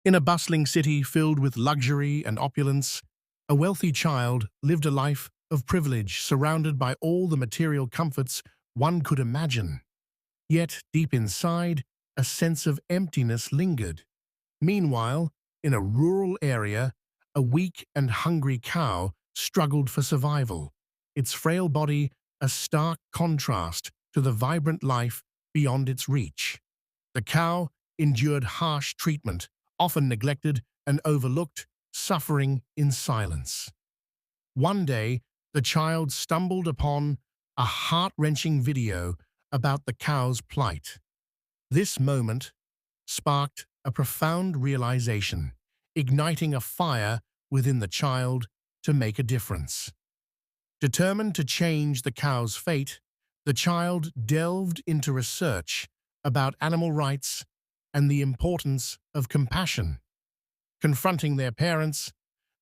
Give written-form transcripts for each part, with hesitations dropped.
In a bustling city filled with luxury and opulence, a wealthy child lived a life of privilege surrounded by all the material comforts one could imagine. Yet, deep inside, a sense of emptiness lingered. Meanwhile, in a rural area, a weak and hungry cow struggled for survival, its frail body a stark contrast to the vibrant life beyond its reach. The cow endured harsh treatment, often neglected and overlooked, suffering in silence. One day, the child stumbled upon a heart-wrenching video about the cow's plight. This moment sparked a profound realization, igniting a fire within the child to make a difference. Determined to change the cow's fate, the child delved into research about animal rights and the importance of compassion. Confronting their parents,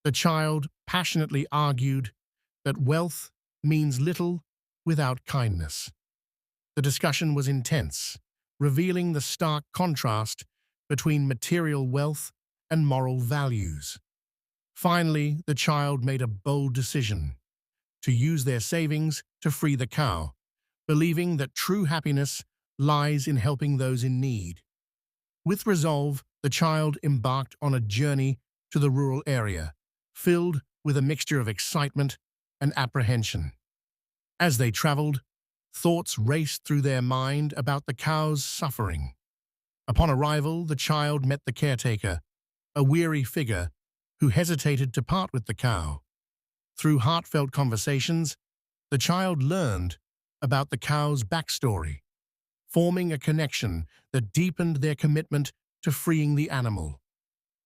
the child passionately argued that wealth means little without kindness. The discussion was intense, revealing the stark contrast between material wealth and moral values. Finally, the child made a bold decision to use their savings to free the cow, believing that true happiness lies in helping those in need. With resolve, the child embarked on a journey to the rural area, filled with a mixture of excitement and apprehension. As they traveled, thoughts raced through their mind about the cow's suffering. Upon arrival, the child met the caretaker, a weary figure who hesitated to part with the cow. Through heartfelt conversations, the child learned about the cow's backstory, forming a connection that deepened their commitment to freeing the animal.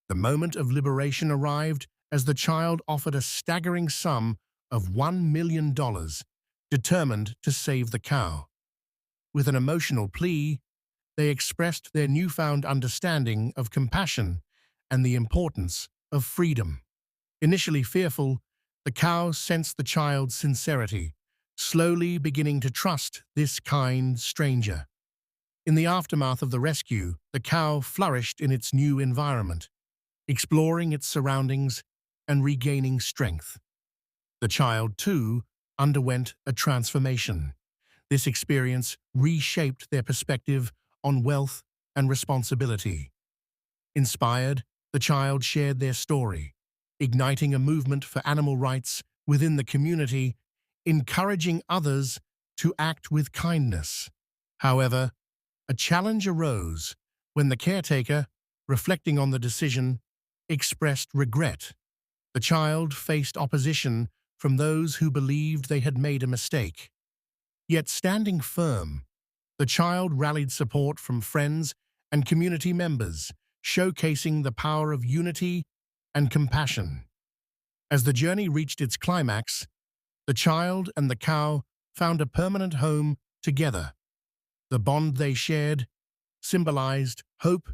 The moment of liberation arrived as the child offered a staggering sum of $1 million, determined to save the cow. With an emotional plea, they expressed their newfound understanding of compassion and the importance of freedom. Initially fearful, the cow sensed the child's sincerity, slowly beginning to trust this kind stranger. In the aftermath of the rescue, the cow flourished in its new environment, exploring its surroundings and regaining strength. The child, too, underwent a transformation. This experience reshaped their perspective on wealth and responsibility. Inspired, the child shared their story, igniting a movement for animal rights within the community, encouraging others to act with kindness. However, a challenge arose when the caretaker, reflecting on the decision, expressed regret. The child faced opposition from those who believed they had made a mistake. Yet standing firm, the child rallied support from friends and community members, showcasing the power of unity and compassion. As the journey reached its climax, the child and the cow found a permanent home together. The bond they shared symbolized hope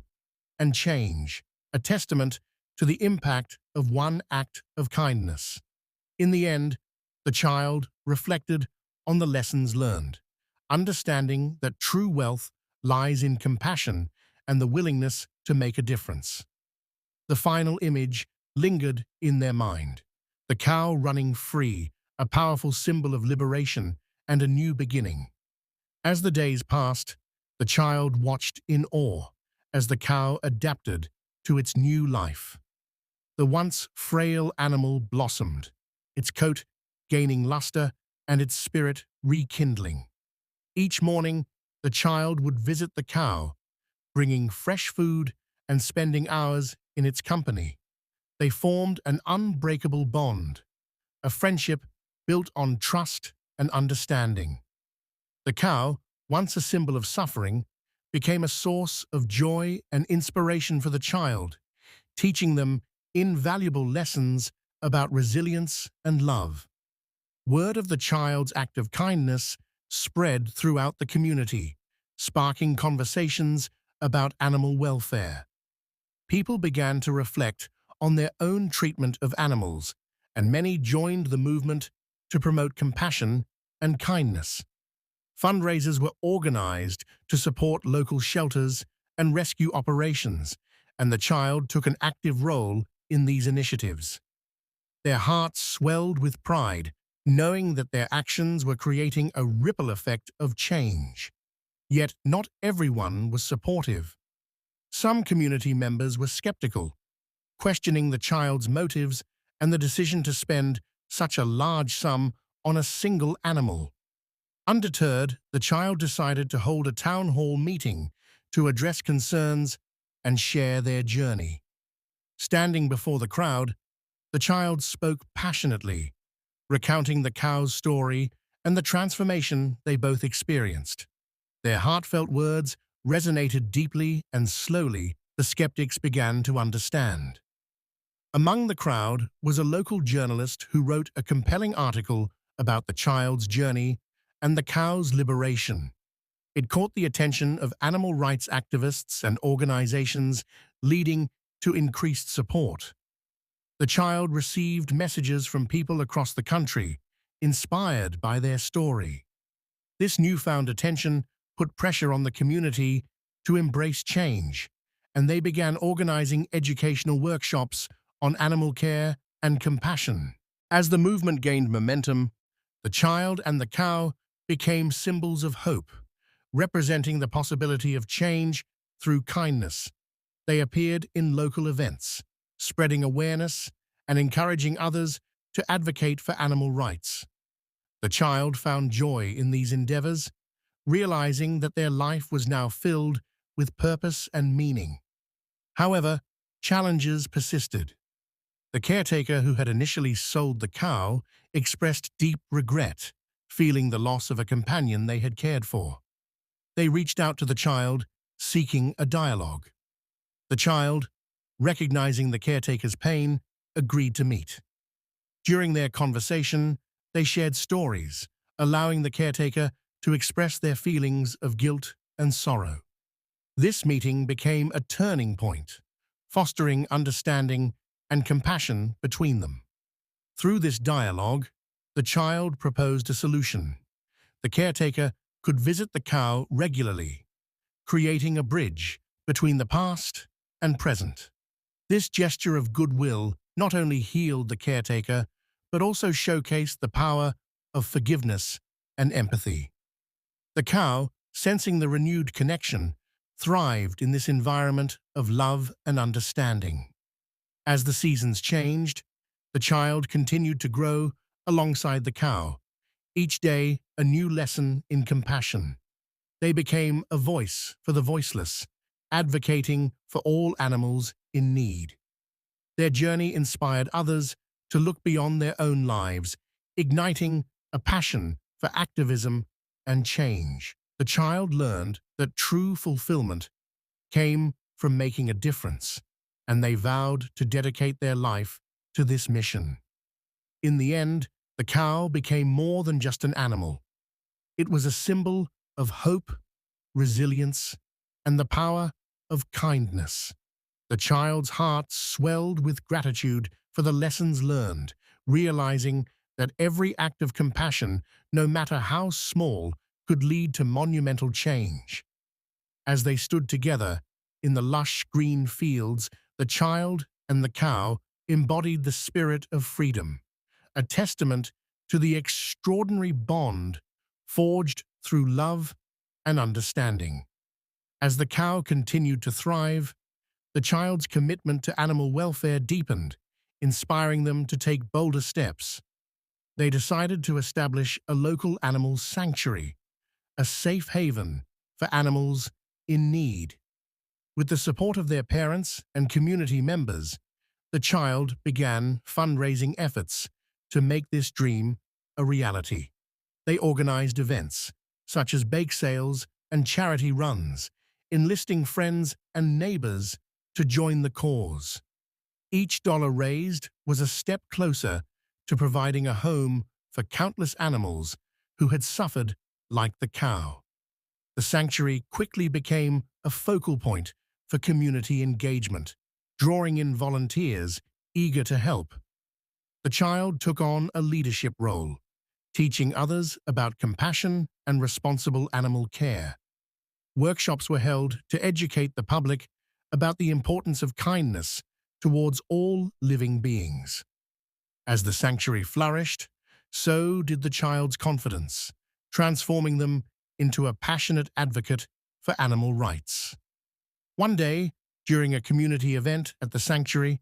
and change, a testament to the impact of one act of kindness. In the end, the child reflected on the lessons learned, understanding that true wealth lies in compassion and the willingness to make a difference. The final image lingered in their mind, the cow running free, a powerful symbol of liberation and a new beginning. As the days passed, the child watched in awe as the cow adapted to its new life. The once frail animal blossomed, its coat gaining luster and its spirit rekindling. Each morning, the child would visit the cow, bringing fresh food and spending hours in its company. They formed an unbreakable bond, a friendship built on trust and understanding. The cow, once a symbol of suffering, became a source of joy and inspiration for the child, teaching them invaluable lessons about resilience and love. Word of the child's act of kindness spread throughout the community, sparking conversations about animal welfare. People began to reflect on their own treatment of animals, and many joined the movement to promote compassion and kindness. Fundraisers were organized to support local shelters and rescue operations, and the child took an active role in these initiatives. Their hearts swelled with pride, knowing that their actions were creating a ripple effect of change. Yet not everyone was supportive. Some community members were skeptical, questioning the child's motives and the decision to spend such a large sum on a single animal. Undeterred, the child decided to hold a town hall meeting to address concerns and share their journey. Standing before the crowd, the child spoke passionately, recounting the cow's story and the transformation they both experienced. Their heartfelt words resonated deeply, and slowly the skeptics began to understand. Among the crowd was a local journalist who wrote a compelling article about the child's journey and the cow's liberation. It caught the attention of animal rights activists and organizations, leading to increased support. The child received messages from people across the country, inspired by their story. This newfound attention put pressure on the community to embrace change, and they began organizing educational workshops on animal care and compassion. As the movement gained momentum, the child and the cow became symbols of hope, representing the possibility of change through kindness. They appeared in local events, spreading awareness and encouraging others to advocate for animal rights. The child found joy in these endeavors, realizing that their life was now filled with purpose and meaning. However, challenges persisted. The caretaker who had initially sold the cow expressed deep regret, feeling the loss of a companion they had cared for. They reached out to the child, seeking a dialogue. The child, recognizing the caretaker's pain, agreed to meet. During their conversation, they shared stories, allowing the caretaker to express their feelings of guilt and sorrow. This meeting became a turning point, fostering understanding and compassion between them. Through this dialogue, the child proposed a solution. The caretaker could visit the cow regularly, creating a bridge between the past and present. This gesture of goodwill not only healed the caretaker, but also showcased the power of forgiveness and empathy. The cow, sensing the renewed connection, thrived in this environment of love and understanding. As the seasons changed, the child continued to grow alongside the cow, each day a new lesson in compassion. They became a voice for the voiceless, advocating for all animals in need. Their journey inspired others to look beyond their own lives, igniting a passion for activism and change. The child learned that true fulfillment came from making a difference, and they vowed to dedicate their life to this mission. In the end, the cow became more than just an animal. It was a symbol of hope, resilience, and the power of kindness. The child's heart swelled with gratitude for the lessons learned, realizing that every act of compassion, no matter how small, could lead to monumental change. As they stood together in the lush green fields, the child and the cow embodied the spirit of freedom, a testament to the extraordinary bond forged through love and understanding. As the cow continued to thrive, the child's commitment to animal welfare deepened, inspiring them to take bolder steps. They decided to establish a local animal sanctuary, a safe haven for animals in need. With the support of their parents and community members, the child began fundraising efforts to make this dream a reality. They organized events, such as bake sales and charity runs, enlisting friends and neighbors to join the cause. Each dollar raised was a step closer to providing a home for countless animals who had suffered like the cow. The sanctuary quickly became a focal point for community engagement, drawing in volunteers eager to help. The child took on a leadership role, teaching others about compassion and responsible animal care. Workshops were held to educate the public about the importance of kindness towards all living beings. As the sanctuary flourished, so did the child's confidence, transforming them into a passionate advocate for animal rights. One day, during a community event at the sanctuary,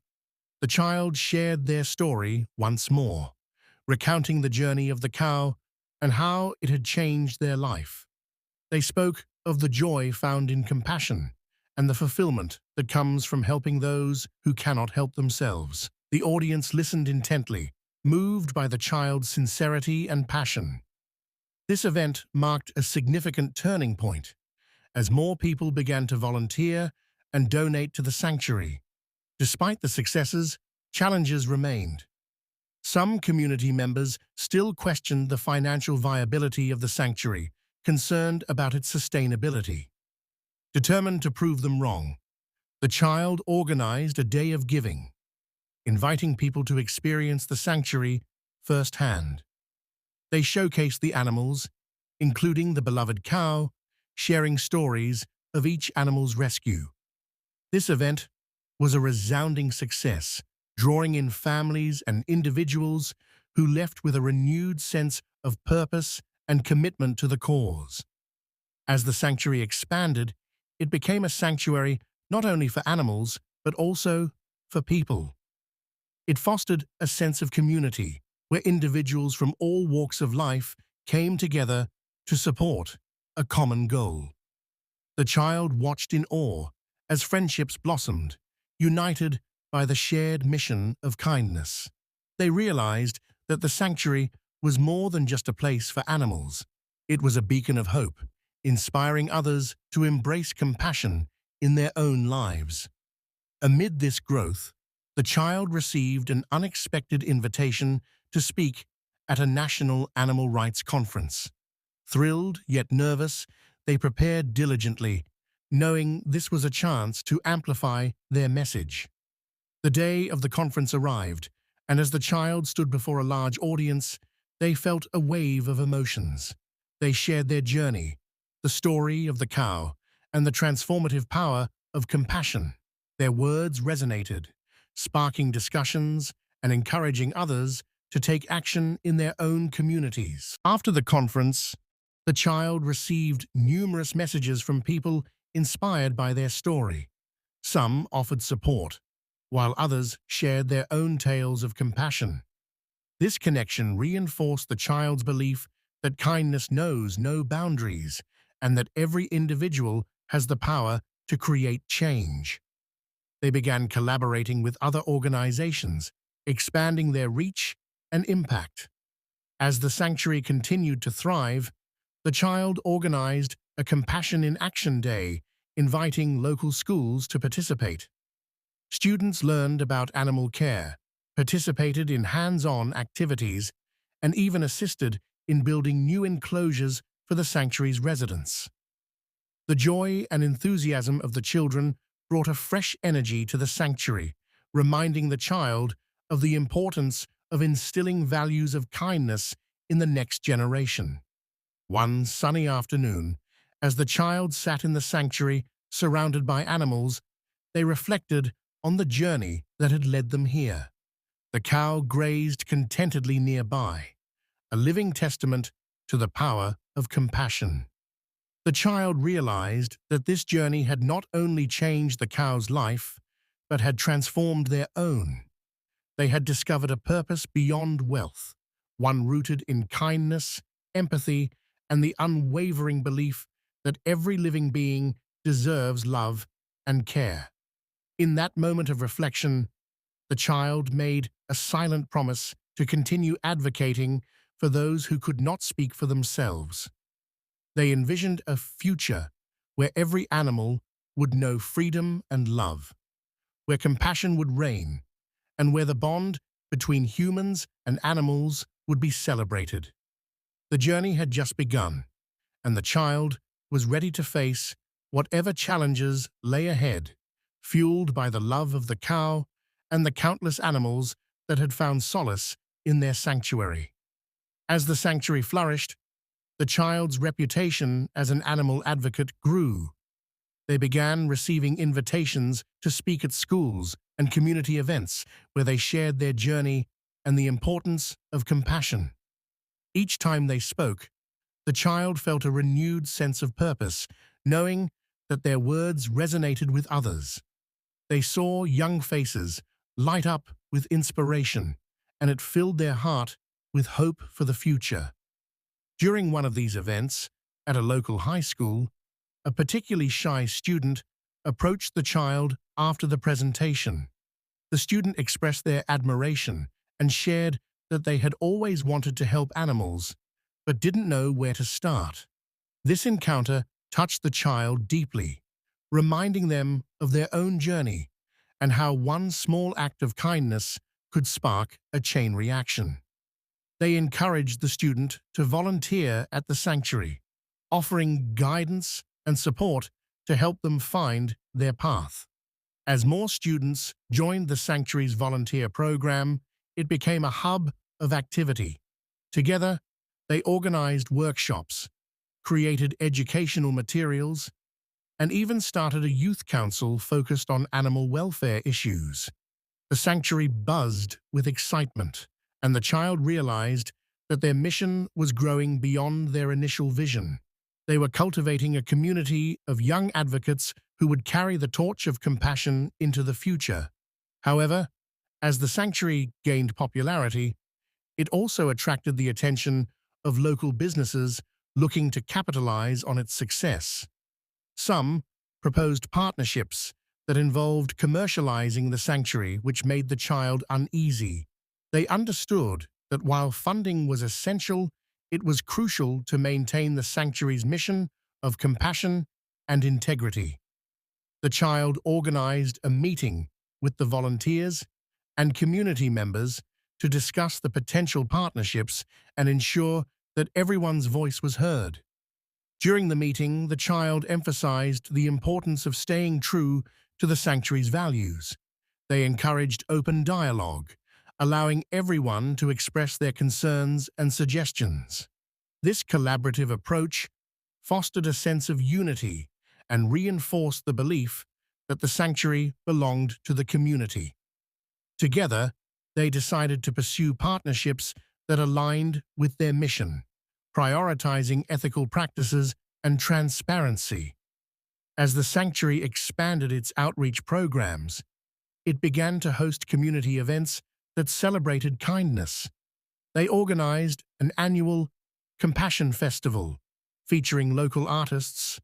the child shared their story once more, recounting the journey of the cow and how it had changed their life. They spoke of the joy found in compassion and the fulfillment that comes from helping those who cannot help themselves. The audience listened intently, moved by the child's sincerity and passion. This event marked a significant turning point, as more people began to volunteer and donate to the sanctuary. Despite the successes, challenges remained. Some community members still questioned the financial viability of the sanctuary, concerned about its sustainability. Determined to prove them wrong, the child organized a day of giving, inviting people to experience the sanctuary firsthand. They showcased the animals, including the beloved cow, sharing stories of each animal's rescue. This event was a resounding success, drawing in families and individuals who left with a renewed sense of purpose and commitment to the cause. As the sanctuary expanded, it became a sanctuary not only for animals, but also for people. It fostered a sense of community, where individuals from all walks of life came together to support a common goal. The child watched in awe as friendships blossomed, united by the shared mission of kindness. They realized that the sanctuary was more than just a place for animals. It was a beacon of hope, inspiring others to embrace compassion in their own lives. Amid this growth, the child received an unexpected invitation to speak at a national animal rights conference. Thrilled yet nervous, they prepared diligently, knowing this was a chance to amplify their message. The day of the conference arrived, and as the child stood before a large audience, they felt a wave of emotions. They shared their journey, the story of the cow, and the transformative power of compassion. Their words resonated, sparking discussions and encouraging others to take action in their own communities. After the conference, the child received numerous messages from people inspired by their story. Some offered support, while others shared their own tales of compassion. This connection reinforced the child's belief that kindness knows no boundaries and that every individual has the power to create change. They began collaborating with other organizations, expanding their reach and impact. As the sanctuary continued to thrive, the child organized a Compassion in Action Day, inviting local schools to participate. Students learned about animal care, participated in hands-on activities, and even assisted in building new enclosures for the sanctuary's residents. The joy and enthusiasm of the children brought a fresh energy to the sanctuary, reminding the child of the importance of instilling values of kindness in the next generation. One sunny afternoon, as the child sat in the sanctuary surrounded by animals, they reflected on the journey that had led them here. The cow grazed contentedly nearby, a living testament to the power of compassion. The child realized that this journey had not only changed the cow's life, but had transformed their own. They had discovered a purpose beyond wealth, one rooted in kindness, empathy, and the unwavering belief that every living being deserves love and care. In that moment of reflection, the child made a silent promise to continue advocating for those who could not speak for themselves. They envisioned a future where every animal would know freedom and love, where compassion would reign, and where the bond between humans and animals would be celebrated. The journey had just begun, and the child was ready to face whatever challenges lay ahead, fueled by the love of the cow and the countless animals that had found solace in their sanctuary. As the sanctuary flourished, the child's reputation as an animal advocate grew. They began receiving invitations to speak at schools and community events where they shared their journey and the importance of compassion. Each time they spoke, the child felt a renewed sense of purpose, knowing that their words resonated with others. They saw young faces light up with inspiration, and it filled their heart with hope for the future. During one of these events, at a local high school, a particularly shy student approached the child after the presentation. The student expressed their admiration and shared that they had always wanted to help animals, but didn't know where to start. This encounter touched the child deeply, reminding them of their own journey and how one small act of kindness could spark a chain reaction. They encouraged the student to volunteer at the sanctuary, offering guidance and support to help them find their path. As more students joined the sanctuary's volunteer program, it became a hub of activity. Together, they organized workshops, created educational materials, and even started a youth council focused on animal welfare issues. The sanctuary buzzed with excitement, and the child realized that their mission was growing beyond their initial vision. They were cultivating a community of young advocates who would carry the torch of compassion into the future. However, as the sanctuary gained popularity, it also attracted the attention of local businesses looking to capitalize on its success. Some proposed partnerships that involved commercializing the sanctuary, which made the child uneasy. They understood that while funding was essential, it was crucial to maintain the sanctuary's mission of compassion and integrity. The child organized a meeting with the volunteers and community members to discuss the potential partnerships and ensure that everyone's voice was heard. During the meeting, the child emphasized the importance of staying true to the sanctuary's values. They encouraged open dialogue, allowing everyone to express their concerns and suggestions. This collaborative approach fostered a sense of unity and reinforced the belief that the sanctuary belonged to the community. Together, they decided to pursue partnerships that aligned with their mission, prioritizing ethical practices and transparency. As the sanctuary expanded its outreach programs, it began to host community events that celebrated kindness. They organized an annual Compassion Festival, featuring local artists,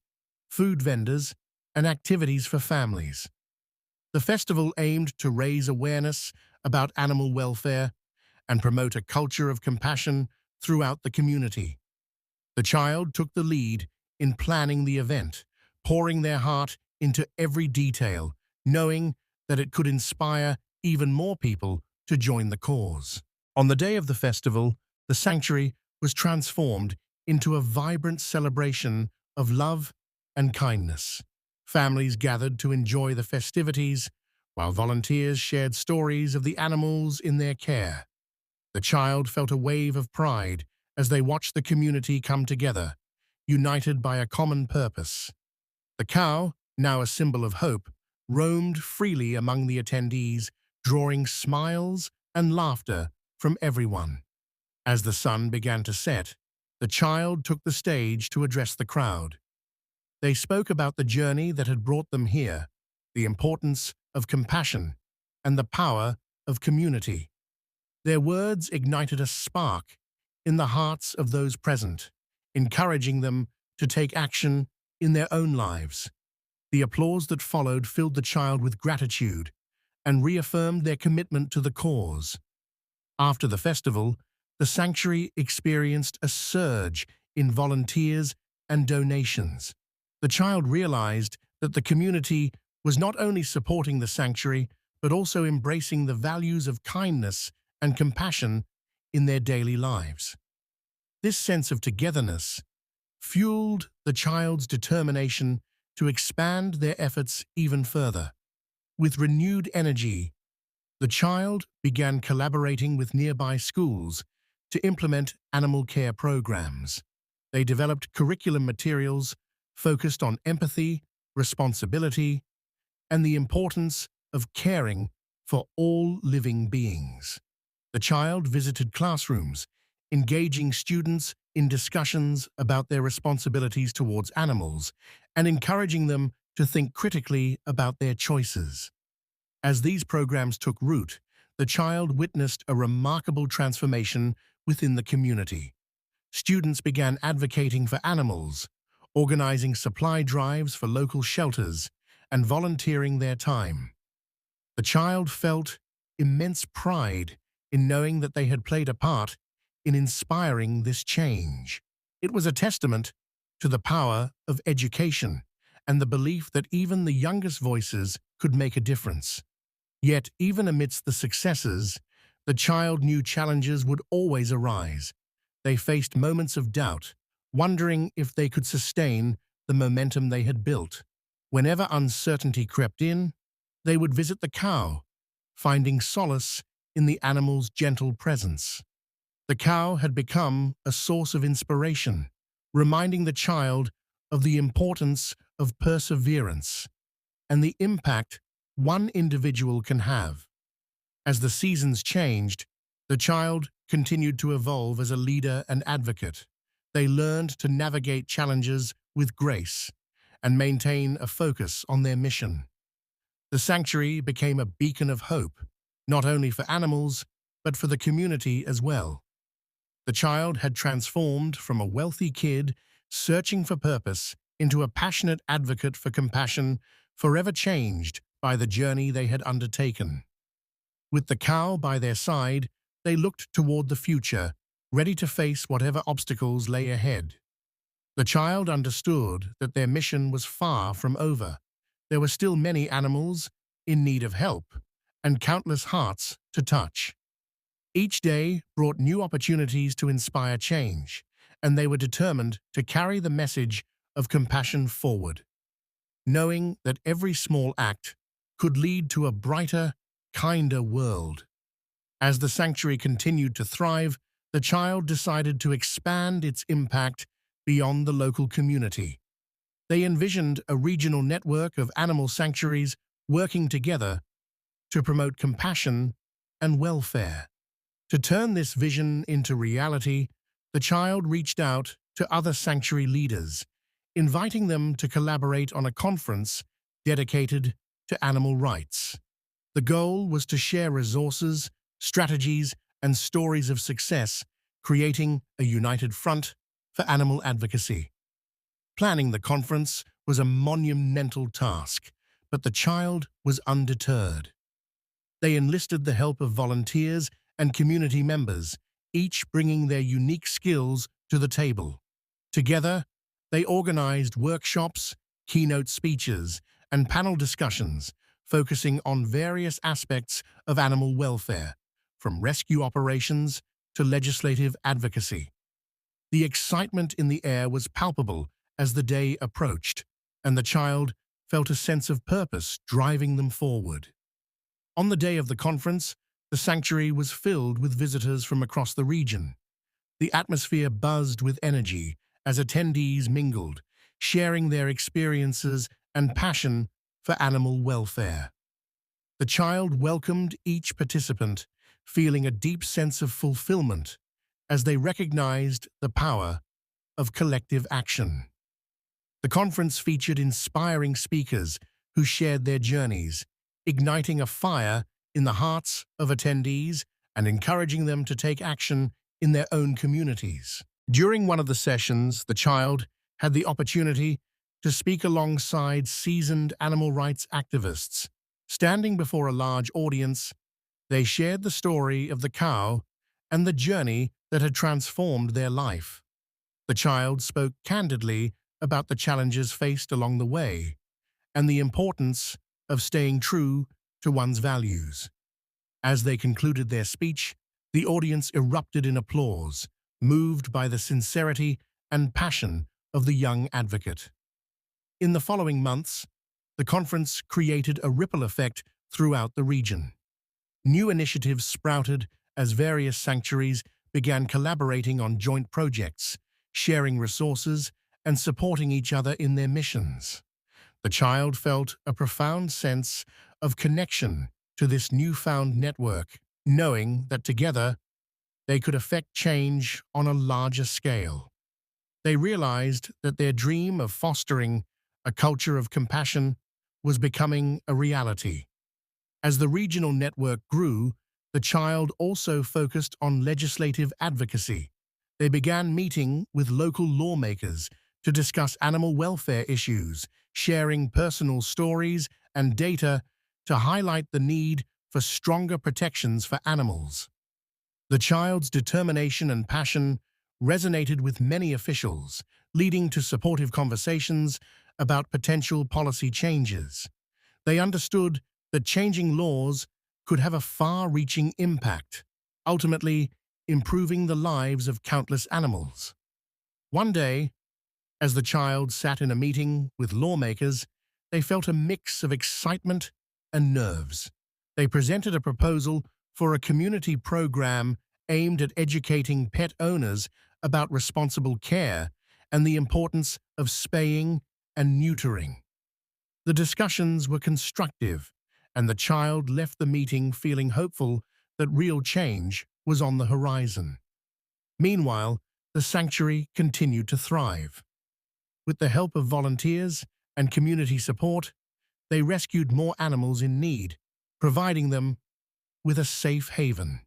food vendors, and activities for families. The festival aimed to raise awareness about animal welfare and promote a culture of compassion throughout the community. The child took the lead in planning the event, pouring their heart into every detail, knowing that it could inspire even more people to join the cause. On the day of the festival, the sanctuary was transformed into a vibrant celebration of love and kindness. Families gathered to enjoy the festivities, while volunteers shared stories of the animals in their care. The child felt a wave of pride as they watched the community come together, united by a common purpose. The cow, now a symbol of hope, roamed freely among the attendees, drawing smiles and laughter from everyone. As the sun began to set, the child took the stage to address the crowd. They spoke about the journey that had brought them here, the importance of compassion, and the power of community. Their words ignited a spark in the hearts of those present, encouraging them to take action in their own lives. The applause that followed filled the child with gratitude and reaffirmed their commitment to the cause. After the festival, the sanctuary experienced a surge in volunteers and donations. The child realized that the community was not only supporting the sanctuary, but also embracing the values of kindness and compassion in their daily lives. This sense of togetherness fueled the child's determination to expand their efforts even further. With renewed energy, the child began collaborating with nearby schools to implement animal care programs. They developed curriculum materials focused on empathy responsibility, and the importance of caring for all living beings. The child visited classrooms, engaging students in discussions about their responsibilities towards animals and encouraging them to think critically about their choices. As these programs took root, the child witnessed a remarkable transformation within the community. Students began advocating for animals, organizing supply drives for local shelters, and volunteering their time. The child felt immense pride in knowing that they had played a part in inspiring this change. It was a testament to the power of education and the belief that even the youngest voices could make a difference. Yet, even amidst the successes, the child knew challenges would always arise. They faced moments of doubt, wondering if they could sustain the momentum they had built. Whenever uncertainty crept in, they would visit the cow, finding solace in the animal's gentle presence. The cow had become a source of inspiration, reminding the child of the importance of perseverance and the impact one individual can have. As the seasons changed, the child continued to evolve as a leader and advocate. They learned to navigate challenges with grace and maintain a focus on their mission. The sanctuary became a beacon of hope, not only for animals, but for the community as well. The child had transformed from a wealthy kid searching for purpose into a passionate advocate for compassion, forever changed by the journey they had undertaken. With the cow by their side, they looked toward the future, ready to face whatever obstacles lay ahead. The child understood that their mission was far from over. There were still many animals in need of help, and countless hearts to touch. Each day brought new opportunities to inspire change, and they were determined to carry the message of compassion forward, knowing that every small act could lead to a brighter, kinder world. As the sanctuary continued to thrive, the child decided to expand its impact beyond the local community. They envisioned a regional network of animal sanctuaries working together to promote compassion and welfare. To turn this vision into reality, the child reached out to other sanctuary leaders, inviting them to collaborate on a conference dedicated to animal rights. The goal was to share resources, strategies, and stories of success, creating a united front for animal advocacy. Planning the conference was a monumental task, but the child was undeterred. They enlisted the help of volunteers and community members, each bringing their unique skills to the table. Together, they organized workshops, keynote speeches, and panel discussions, focusing on various aspects of animal welfare, from rescue operations to legislative advocacy. The excitement in the air was palpable as the day approached, and the child felt a sense of purpose driving them forward. On the day of the conference, the sanctuary was filled with visitors from across the region. The atmosphere buzzed with energy as attendees mingled, sharing their experiences and passion for animal welfare. The child welcomed each participant, feeling a deep sense of fulfillment as they recognized the power of collective action. The conference featured inspiring speakers who shared their journeys, igniting a fire in the hearts of attendees and encouraging them to take action in their own communities. During one of the sessions, the child had the opportunity to speak alongside seasoned animal rights activists. Standing before a large audience, they shared the story of the cow and the journey that had transformed their life. The child spoke candidly about the challenges faced along the way and the importance of staying true to one's values. As they concluded their speech, the audience erupted in applause, moved by the sincerity and passion of the young advocate. In the following months, the conference created a ripple effect throughout the region. New initiatives sprouted as various sanctuaries began collaborating on joint projects, sharing resources, and supporting each other in their missions. The child felt a profound sense of connection to this newfound network, knowing that together they could affect change on a larger scale. They realized that their dream of fostering a culture of compassion was becoming a reality. As the regional network grew, the child also focused on legislative advocacy. They began meeting with local lawmakers to discuss animal welfare issues, sharing personal stories and data to highlight the need for stronger protections for animals. The child's determination and passion resonated with many officials, leading to supportive conversations about potential policy changes. They understood that changing laws could have a far-reaching impact, ultimately improving the lives of countless animals. One day, as the child sat in a meeting with lawmakers, they felt a mix of excitement and nerves. They presented a proposal for a community program aimed at educating pet owners about responsible care and the importance of spaying and neutering. The discussions were constructive, and the child left the meeting feeling hopeful that real change was on the horizon. Meanwhile, the sanctuary continued to thrive. With the help of volunteers and community support, they rescued more animals in need, providing them with a safe haven.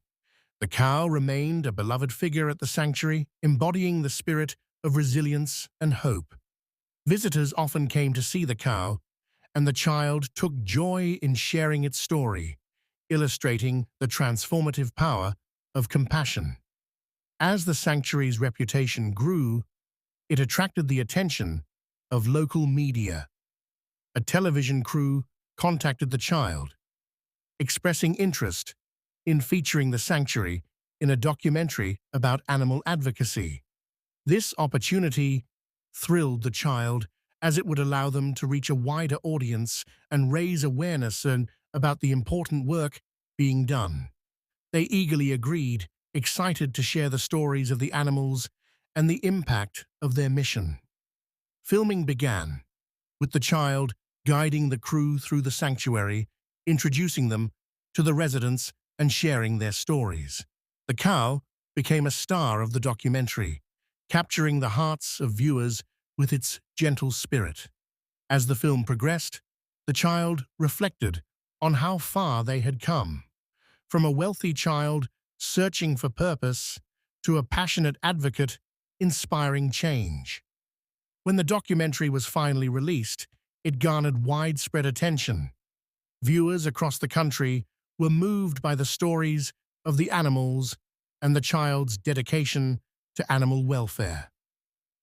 The cow remained a beloved figure at the sanctuary, embodying the spirit of resilience and hope. Visitors often came to see the cow, and the child took joy in sharing its story, illustrating the transformative power of compassion. As the sanctuary's reputation grew, it attracted the attention of local media. A television crew contacted the child, expressing interest in featuring the sanctuary in a documentary about animal advocacy. This opportunity thrilled the child as it would allow them to reach a wider audience and raise awareness about the important work being done. They eagerly agreed, excited to share the stories of the animals and the impact of their mission. Filming began, with the child guiding the crew through the sanctuary, introducing them to the residents and sharing their stories. The cow became a star of the documentary, capturing the hearts of viewers with its gentle spirit. As the film progressed, the child reflected on how far they had come, from a wealthy child searching for purpose to a passionate advocate inspiring change. When the documentary was finally released, it garnered widespread attention. Viewers across the country were moved by the stories of the animals and the child's dedication to animal welfare.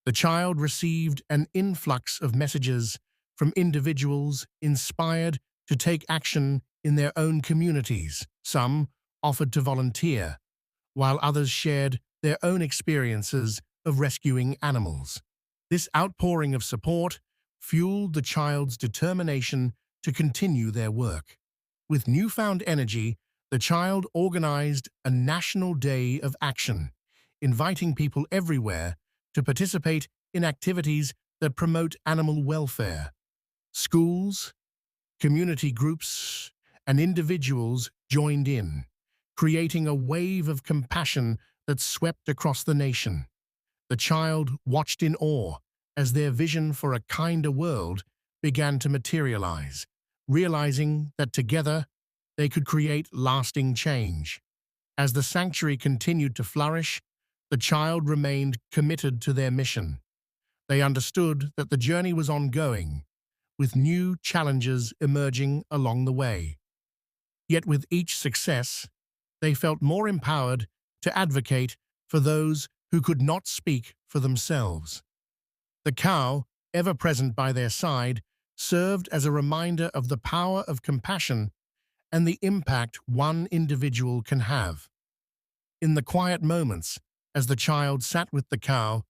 The child received an influx of messages from individuals inspired to take action in their own communities. Some offered to volunteer, while others shared their own experiences of rescuing animals. This outpouring of support fueled the child's determination to continue their work. With newfound energy, the child organized a national day of action, inviting people everywhere to participate in activities that promote animal welfare. Schools, community groups, and individuals joined in, creating a wave of compassion that swept across the nation. The child watched in awe as their vision for a kinder world began to materialize, realizing that together they could create lasting change. As the sanctuary continued to flourish, the child remained committed to their mission. They understood that the journey was ongoing, with new challenges emerging along the way. Yet with each success, they felt more empowered to advocate for those who could not speak for themselves. The cow, ever present by their side, served as a reminder of the power of compassion and the impact one individual can have. In the quiet moments, as the child sat with the cow,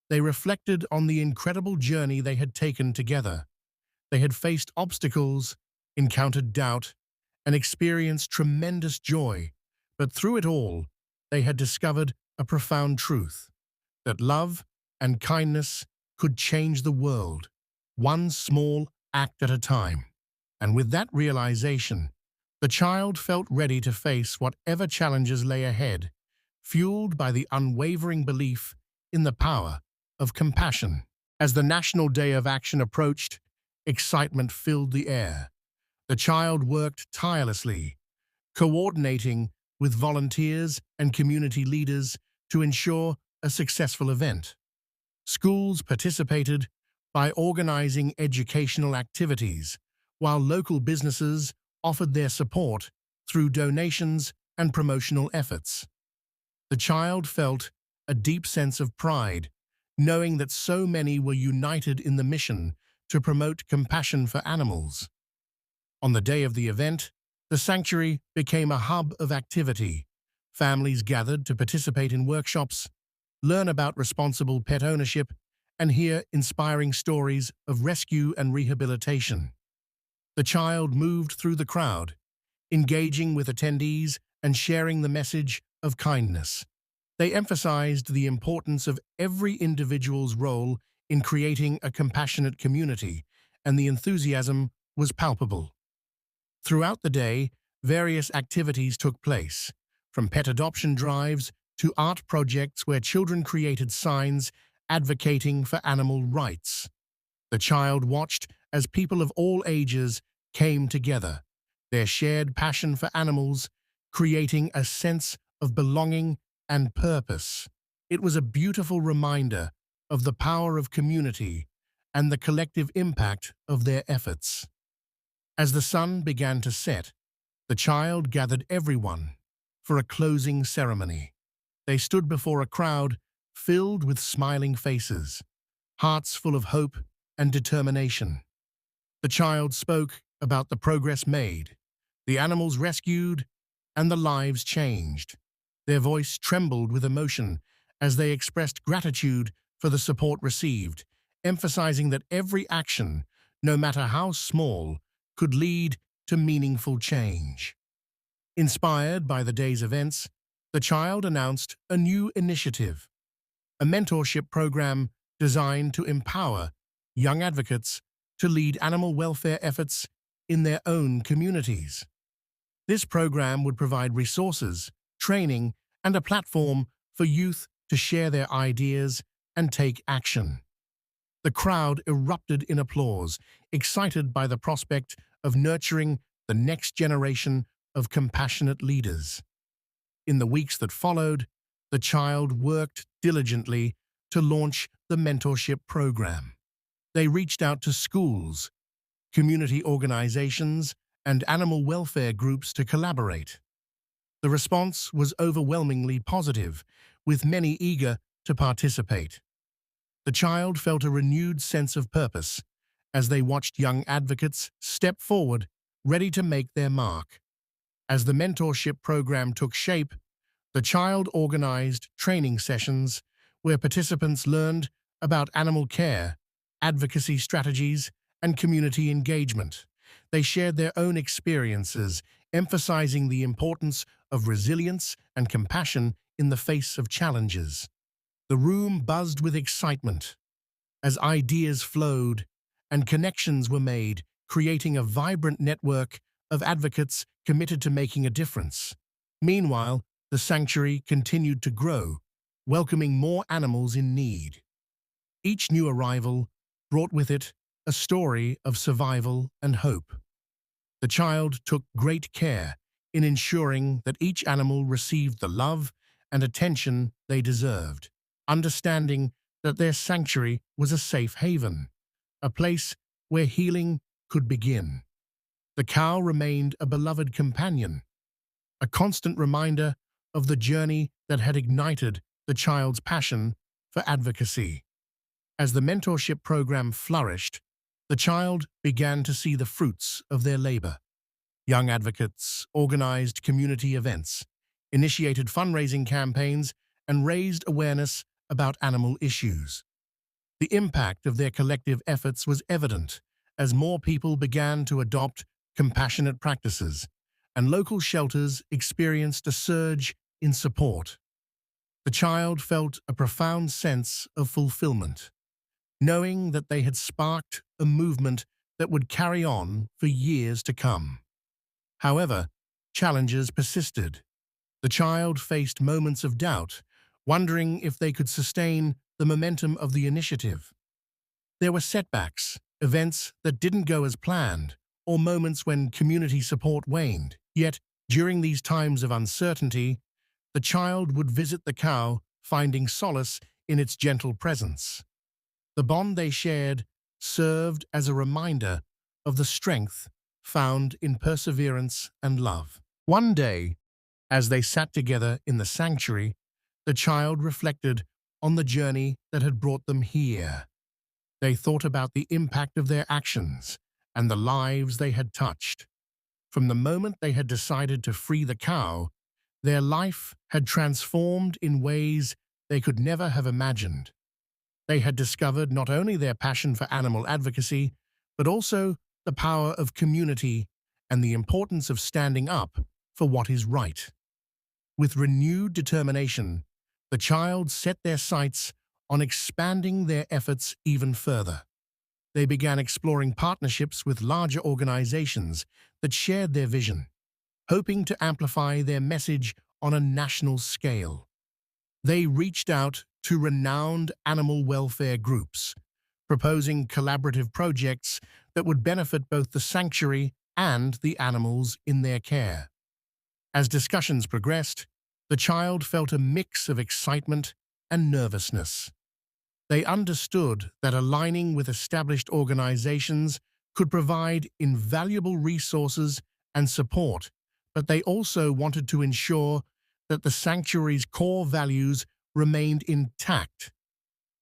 they reflected on the incredible journey they had taken together. They had faced obstacles, encountered doubt, and experienced tremendous joy, but through it all, they had discovered a profound truth, that love and kindness could change the world, one small act at a time. And with that realization, the child felt ready to face whatever challenges lay ahead, fueled by the unwavering belief in the power of compassion. As the National Day of Action approached, excitement filled the air. The child worked tirelessly, coordinating with volunteers and community leaders to ensure a successful event. Schools participated by organizing educational activities, while local businesses offered their support through donations and promotional efforts. The child felt a deep sense of pride, knowing that so many were united in the mission to promote compassion for animals. On the day of the event, the sanctuary became a hub of activity. Families gathered to participate in workshops, learn about responsible pet ownership, and hear inspiring stories of rescue and rehabilitation. The child moved through the crowd, engaging with attendees and sharing the message of kindness. They emphasized the importance of every individual's role in creating a compassionate community, and the enthusiasm was palpable. Throughout the day, various activities took place, from pet adoption drives to art projects where children created signs advocating for animal rights. The child watched as people of all ages came together, their shared passion for animals creating a sense of belonging and purpose. It was a beautiful reminder of the power of community and the collective impact of their efforts. As the sun began to set, the child gathered everyone for a closing ceremony. They stood before a crowd filled with smiling faces, hearts full of hope and determination. The child spoke about the progress made, the animals rescued, and the lives changed. Their voice trembled with emotion as they expressed gratitude for the support received, emphasizing that every action, no matter how small, could lead to meaningful change. Inspired by the day's events, the child announced a new initiative, a mentorship program designed to empower young advocates to lead animal welfare efforts in their own communities. This program would provide resources, training, and a platform for youth to share their ideas and take action. The crowd erupted in applause, excited by the prospect of nurturing the next generation of compassionate leaders. In the weeks that followed, the child worked diligently to launch the mentorship program. They reached out to schools, community organizations, and animal welfare groups to collaborate. The response was overwhelmingly positive, with many eager to participate. The child felt a renewed sense of purpose as they watched young advocates step forward, ready to make their mark. As the mentorship program took shape, the child organized training sessions where participants learned about animal care, advocacy strategies, and community engagement. They shared their own experiences, emphasizing the importance of resilience and compassion in the face of challenges. The room buzzed with excitement as ideas flowed and connections were made, creating a vibrant network of advocates committed to making a difference. Meanwhile, the sanctuary continued to grow, welcoming more animals in need. Each new arrival brought with it a story of survival and hope. The child took great care in ensuring that each animal received the love and attention they deserved, understanding that their sanctuary was a safe haven, a place where healing could begin. The cow remained a beloved companion, a constant reminder of the journey that had ignited the child's passion for advocacy. As the mentorship program flourished, the child began to see the fruits of their labor. Young advocates organized community events, initiated fundraising campaigns, and raised awareness about animal issues. The impact of their collective efforts was evident as more people began to adopt compassionate practices, and local shelters experienced a surge in support. The child felt a profound sense of fulfillment, knowing that they had sparked a movement that would carry on for years to come. However, challenges persisted. The child faced moments of doubt, wondering if they could sustain the momentum of the initiative. There were setbacks, events that didn't go as planned, or moments when community support waned. Yet, during these times of uncertainty, the child would visit the cow, finding solace in its gentle presence. The bond they shared served as a reminder of the strength found in perseverance and love. One day, as they sat together in the sanctuary, the child reflected on the journey that had brought them here. They thought about the impact of their actions and the lives they had touched. From the moment they had decided to free the cow, their life had transformed in ways they could never have imagined. They had discovered not only their passion for animal advocacy, but also the power of community and the importance of standing up for what is right. With renewed determination, the child set their sights on expanding their efforts even further. They began exploring partnerships with larger organizations that shared their vision, hoping to amplify their message on a national scale. They reached out to renowned animal welfare groups, proposing collaborative projects that would benefit both the sanctuary and the animals in their care. As discussions progressed, the child felt a mix of excitement and nervousness. They understood that aligning with established organizations could provide invaluable resources and support, but they also wanted to ensure that the sanctuary's core values remained intact.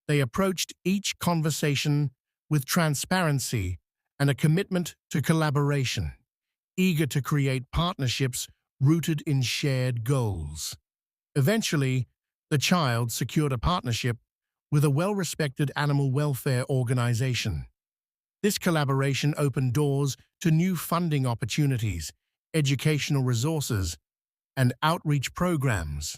They approached each conversation with transparency and a commitment to collaboration, eager to create partnerships rooted in shared goals. Eventually, the child secured a partnership with a well-respected animal welfare organization. This collaboration opened doors to new funding opportunities, educational resources, and outreach programs.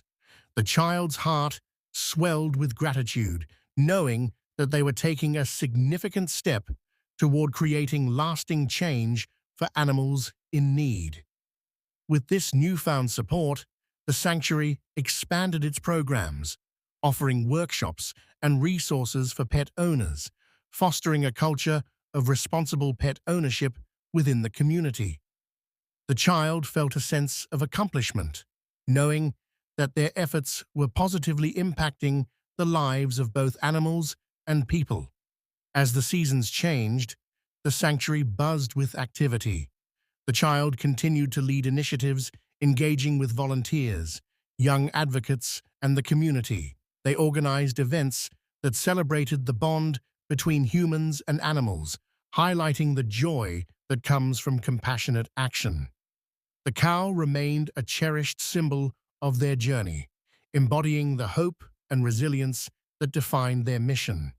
The child's heart swelled with gratitude, knowing that they were taking a significant step toward creating lasting change for animals in need. With this newfound support, the sanctuary expanded its programs, offering workshops and resources for pet owners, fostering a culture of responsible pet ownership within the community. The child felt a sense of accomplishment, knowing that their efforts were positively impacting the lives of both animals and people. As the seasons changed, the sanctuary buzzed with activity. The child continued to lead initiatives, engaging with volunteers, young advocates, and the community. They organized events that celebrated the bond between humans and animals, highlighting the joy that comes from compassionate action. The cow remained a cherished symbol of their journey, embodying the hope and resilience that defined their mission.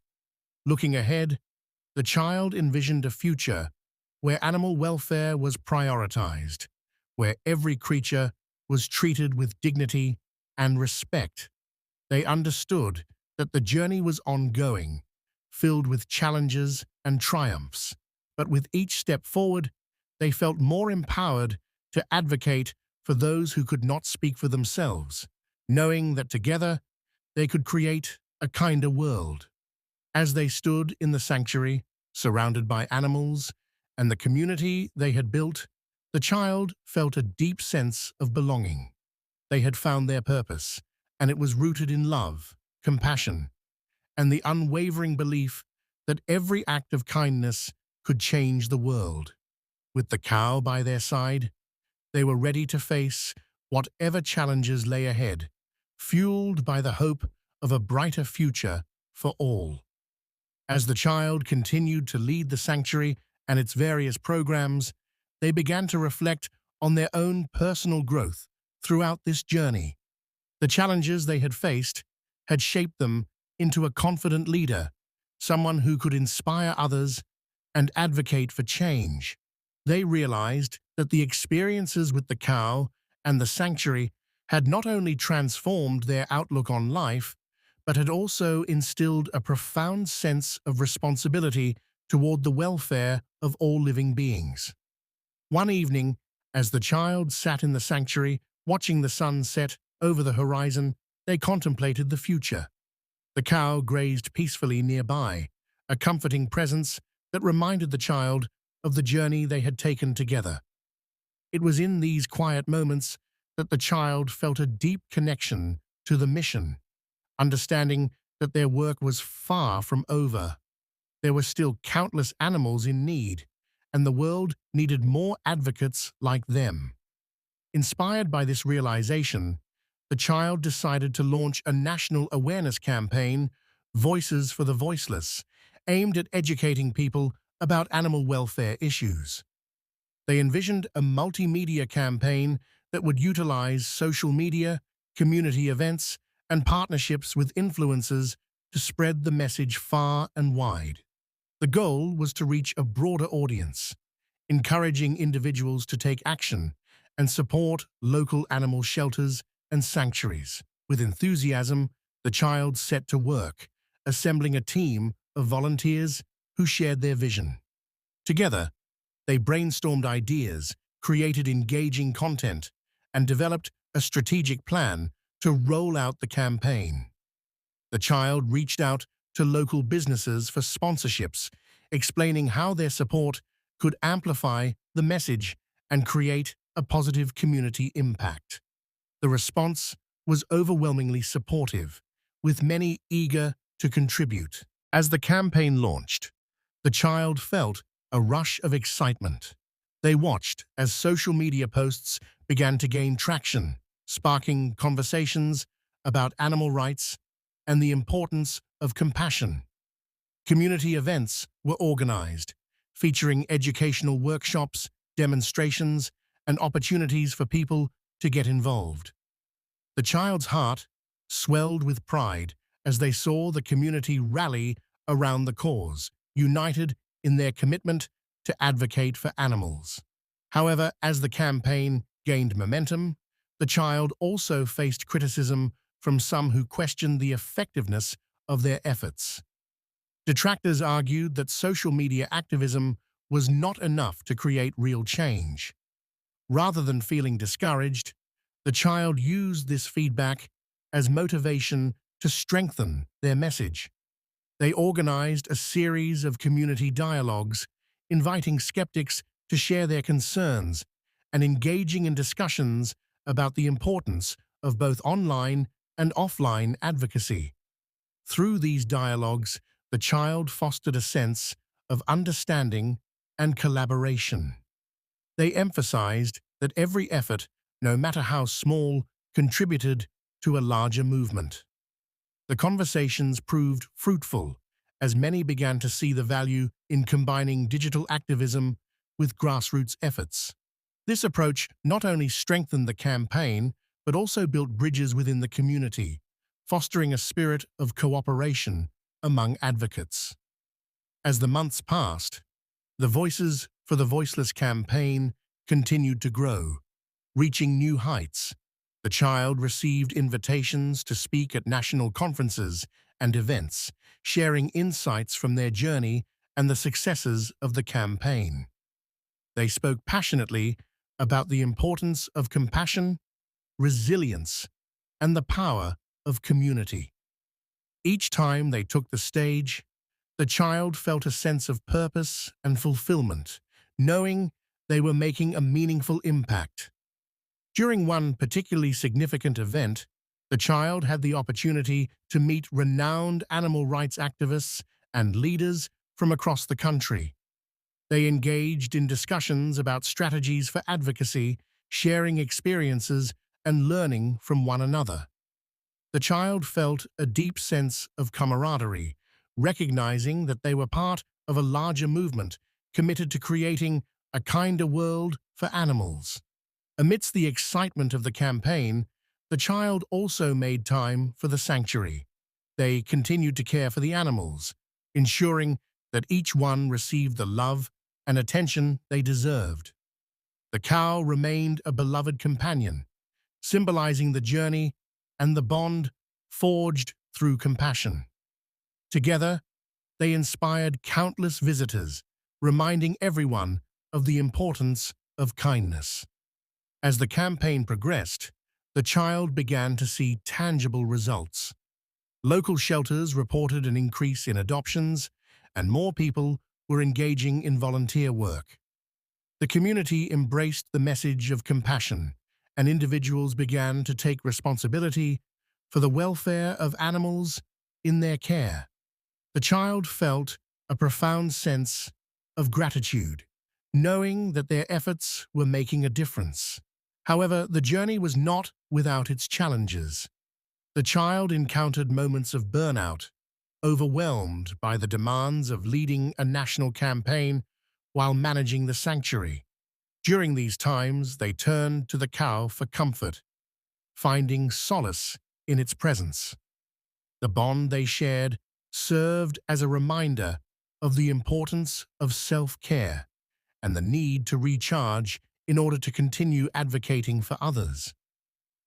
Looking ahead, the child envisioned a future where animal welfare was prioritized, where every creature was treated with dignity and respect. They understood that the journey was ongoing, filled with challenges and triumphs, but with each step forward, they felt more empowered to advocate for those who could not speak for themselves, knowing that together they could create a kinder world. As they stood in the sanctuary, surrounded by animals and the community they had built, the child felt a deep sense of belonging. They had found their purpose, and it was rooted in love, compassion, and the unwavering belief that every act of kindness could change the world. With the cow by their side, they were ready to face whatever challenges lay ahead, fueled by the hope of a brighter future for all. As the child continued to lead the sanctuary and its various programs, they began to reflect on their own personal growth throughout this journey. The challenges they had faced had shaped them into a confident leader, someone who could inspire others and advocate for change. They realized that the experiences with the cow and the sanctuary had not only transformed their outlook on life, but had also instilled a profound sense of responsibility toward the welfare of all living beings. One evening, as the child sat in the sanctuary, watching the sun set over the horizon, they contemplated the future. The cow grazed peacefully nearby, a comforting presence that reminded the child of the journey they had taken together. It was in these quiet moments that the child felt a deep connection to the mission, understanding that their work was far from over. There were still countless animals in need, and the world needed more advocates like them. Inspired by this realization, the child decided to launch a national awareness campaign, Voices for the Voiceless, aimed at educating people about animal welfare issues. They envisioned a multimedia campaign that would utilize social media, community events, and partnerships with influencers to spread the message far and wide. The goal was to reach a broader audience, encouraging individuals to take action and support local animal shelters and sanctuaries. With enthusiasm, the child set to work, assembling a team of volunteers who shared their vision. Together, they brainstormed ideas, created engaging content, and developed a strategic plan to roll out the campaign. The child reached out to local businesses for sponsorships, explaining how their support could amplify the message and create a positive community impact. The response was overwhelmingly supportive, with many eager to contribute. As the campaign launched, the child felt a rush of excitement. They watched as social media posts began to gain traction, sparking conversations about animal rights and the importance of compassion. Community events were organized, featuring educational workshops, demonstrations, and opportunities for people to get involved. The child's heart swelled with pride as they saw the community rally around the cause, united in their commitment to advocate for animals. However, as the campaign gained momentum, the child also faced criticism from some who questioned the effectiveness of their efforts. Detractors argued that social media activism was not enough to create real change. Rather than feeling discouraged, the child used this feedback as motivation to strengthen their message. They organized a series of community dialogues, inviting skeptics to share their concerns and engaging in discussions about the importance of both online and offline advocacy. Through these dialogues, the child fostered a sense of understanding and collaboration. They emphasized that every effort, no matter how small, contributed to a larger movement. The conversations proved fruitful, as many began to see the value in combining digital activism with grassroots efforts. This approach not only strengthened the campaign, but also built bridges within the community, fostering a spirit of cooperation among advocates. As the months passed, the Voices for the Voiceless campaign continued to grow, reaching new heights. The child received invitations to speak at national conferences and events, sharing insights from their journey and the successes of the campaign. They spoke passionately about the importance of compassion, resilience, and the power of community. Each time they took the stage, the child felt a sense of purpose and fulfillment, knowing they were making a meaningful impact. During one particularly significant event, the child had the opportunity to meet renowned animal rights activists and leaders from across the country. They engaged in discussions about strategies for advocacy, sharing experiences and learning from one another. The child felt a deep sense of camaraderie, recognizing that they were part of a larger movement committed to creating a kinder world for animals. Amidst the excitement of the campaign, the child also made time for the sanctuary. They continued to care for the animals, ensuring that each one received the love and attention they deserved. The cow remained a beloved companion, symbolizing the journey and the bond forged through compassion. Together, they inspired countless visitors, reminding everyone of the importance of kindness. As the campaign progressed, the child began to see tangible results. Local shelters reported an increase in adoptions, and more people were engaging in volunteer work. The community embraced the message of compassion, and individuals began to take responsibility for the welfare of animals in their care. The child felt a profound sense of gratitude, knowing that their efforts were making a difference. However, the journey was not without its challenges. The child encountered moments of burnout, overwhelmed by the demands of leading a national campaign while managing the sanctuary. During these times, they turned to the cow for comfort, finding solace in its presence. The bond they shared served as a reminder of the importance of self-care and the need to recharge in order to continue advocating for others.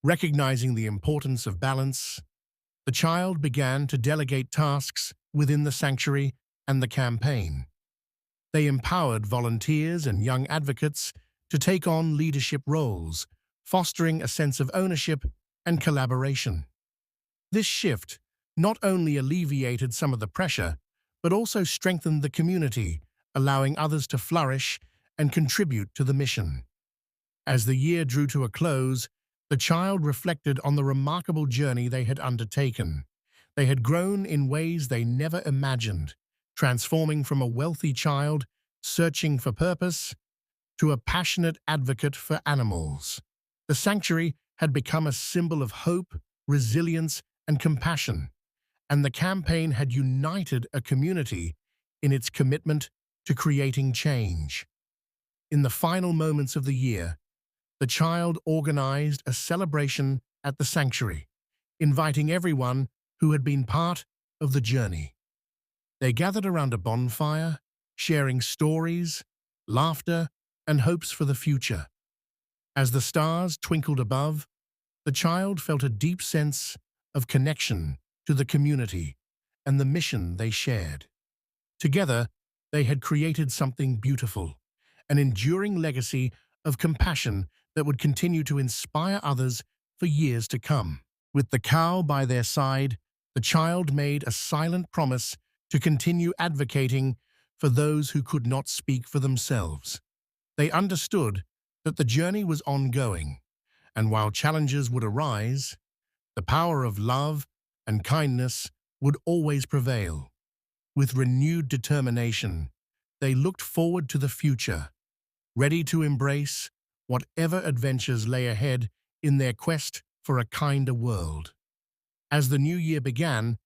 Recognizing the importance of balance, the child began to delegate tasks within the sanctuary and the campaign. They empowered volunteers and young advocates to take on leadership roles, fostering a sense of ownership and collaboration. This shift not only alleviated some of the pressure, but also strengthened the community, allowing others to flourish and contribute to the mission. As the year drew to a close, the child reflected on the remarkable journey they had undertaken. They had grown in ways they never imagined, transforming from a wealthy child searching for purpose to a passionate advocate for animals. The sanctuary had become a symbol of hope, resilience, and compassion, and the campaign had united a community in its commitment to creating change. In the final moments of the year, the child organized a celebration at the sanctuary, inviting everyone who had been part of the journey. They gathered around a bonfire, sharing stories, laughter, and hopes for the future. As the stars twinkled above, the child felt a deep sense of connection to the community and the mission they shared. Together, they had created something beautiful, an enduring legacy of compassion that would continue to inspire others for years to come. With the cow by their side, the child made a silent promise to continue advocating for those who could not speak for themselves. They understood that the journey was ongoing, and while challenges would arise, the power of love and kindness would always prevail. With renewed determination, they looked forward to the future, ready to embrace whatever adventures lay ahead in their quest for a kinder world. As the new year began,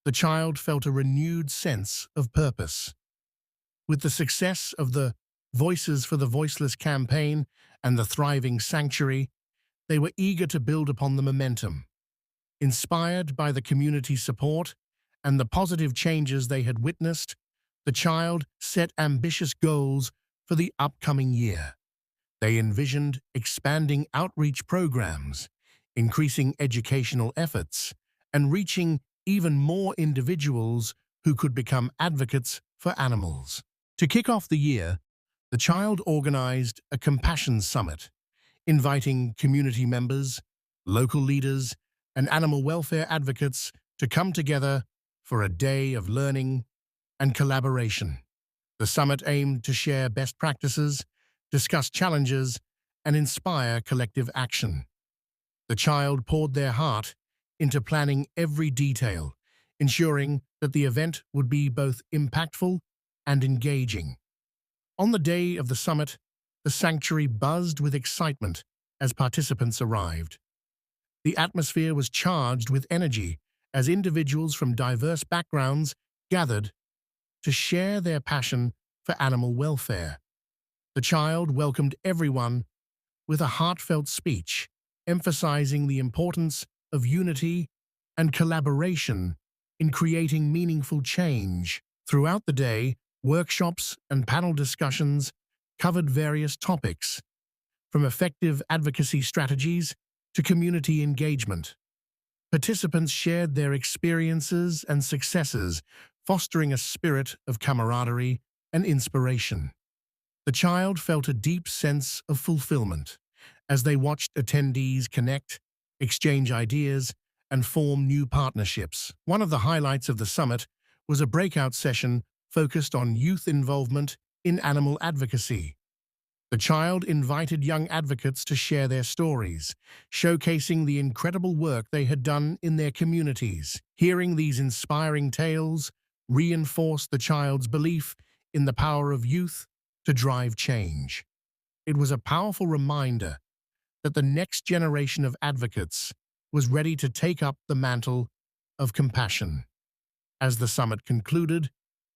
the child felt a renewed sense of purpose. With the success of the Voices for the Voiceless campaign and the thriving sanctuary, they were eager to build upon the momentum. Inspired by the community's support and the positive changes they had witnessed, the child set ambitious goals for the upcoming year. They envisioned expanding outreach programs, increasing educational efforts, and reaching even more individuals who could become advocates for animals. To kick off the year, the child organized a Compassion Summit, inviting community members, local leaders, and animal welfare advocates to come together for a day of learning and collaboration. The summit aimed to share best practices, discuss challenges, and inspire collective action. The child poured their heart into planning every detail, ensuring that the event would be both impactful and engaging. On the day of the summit, the sanctuary buzzed with excitement as participants arrived. The atmosphere was charged with energy as individuals from diverse backgrounds gathered to share their passion for animal welfare. The child welcomed everyone with a heartfelt speech, emphasizing the importance of unity and collaboration in creating meaningful change. Throughout the day, workshops and panel discussions covered various topics, from effective advocacy strategies to community engagement. Participants shared their experiences and successes, fostering a spirit of camaraderie and inspiration. The child felt a deep sense of fulfillment as they watched attendees connect, exchange ideas, and form new partnerships. One of the highlights of the summit was a breakout session focused on youth involvement in animal advocacy. The child invited young advocates to share their stories, showcasing the incredible work they had done in their communities. Hearing these inspiring tales reinforced the child's belief in the power of youth to drive change. It was a powerful reminder that the next generation of advocates was ready to take up the mantle of compassion. As the summit concluded,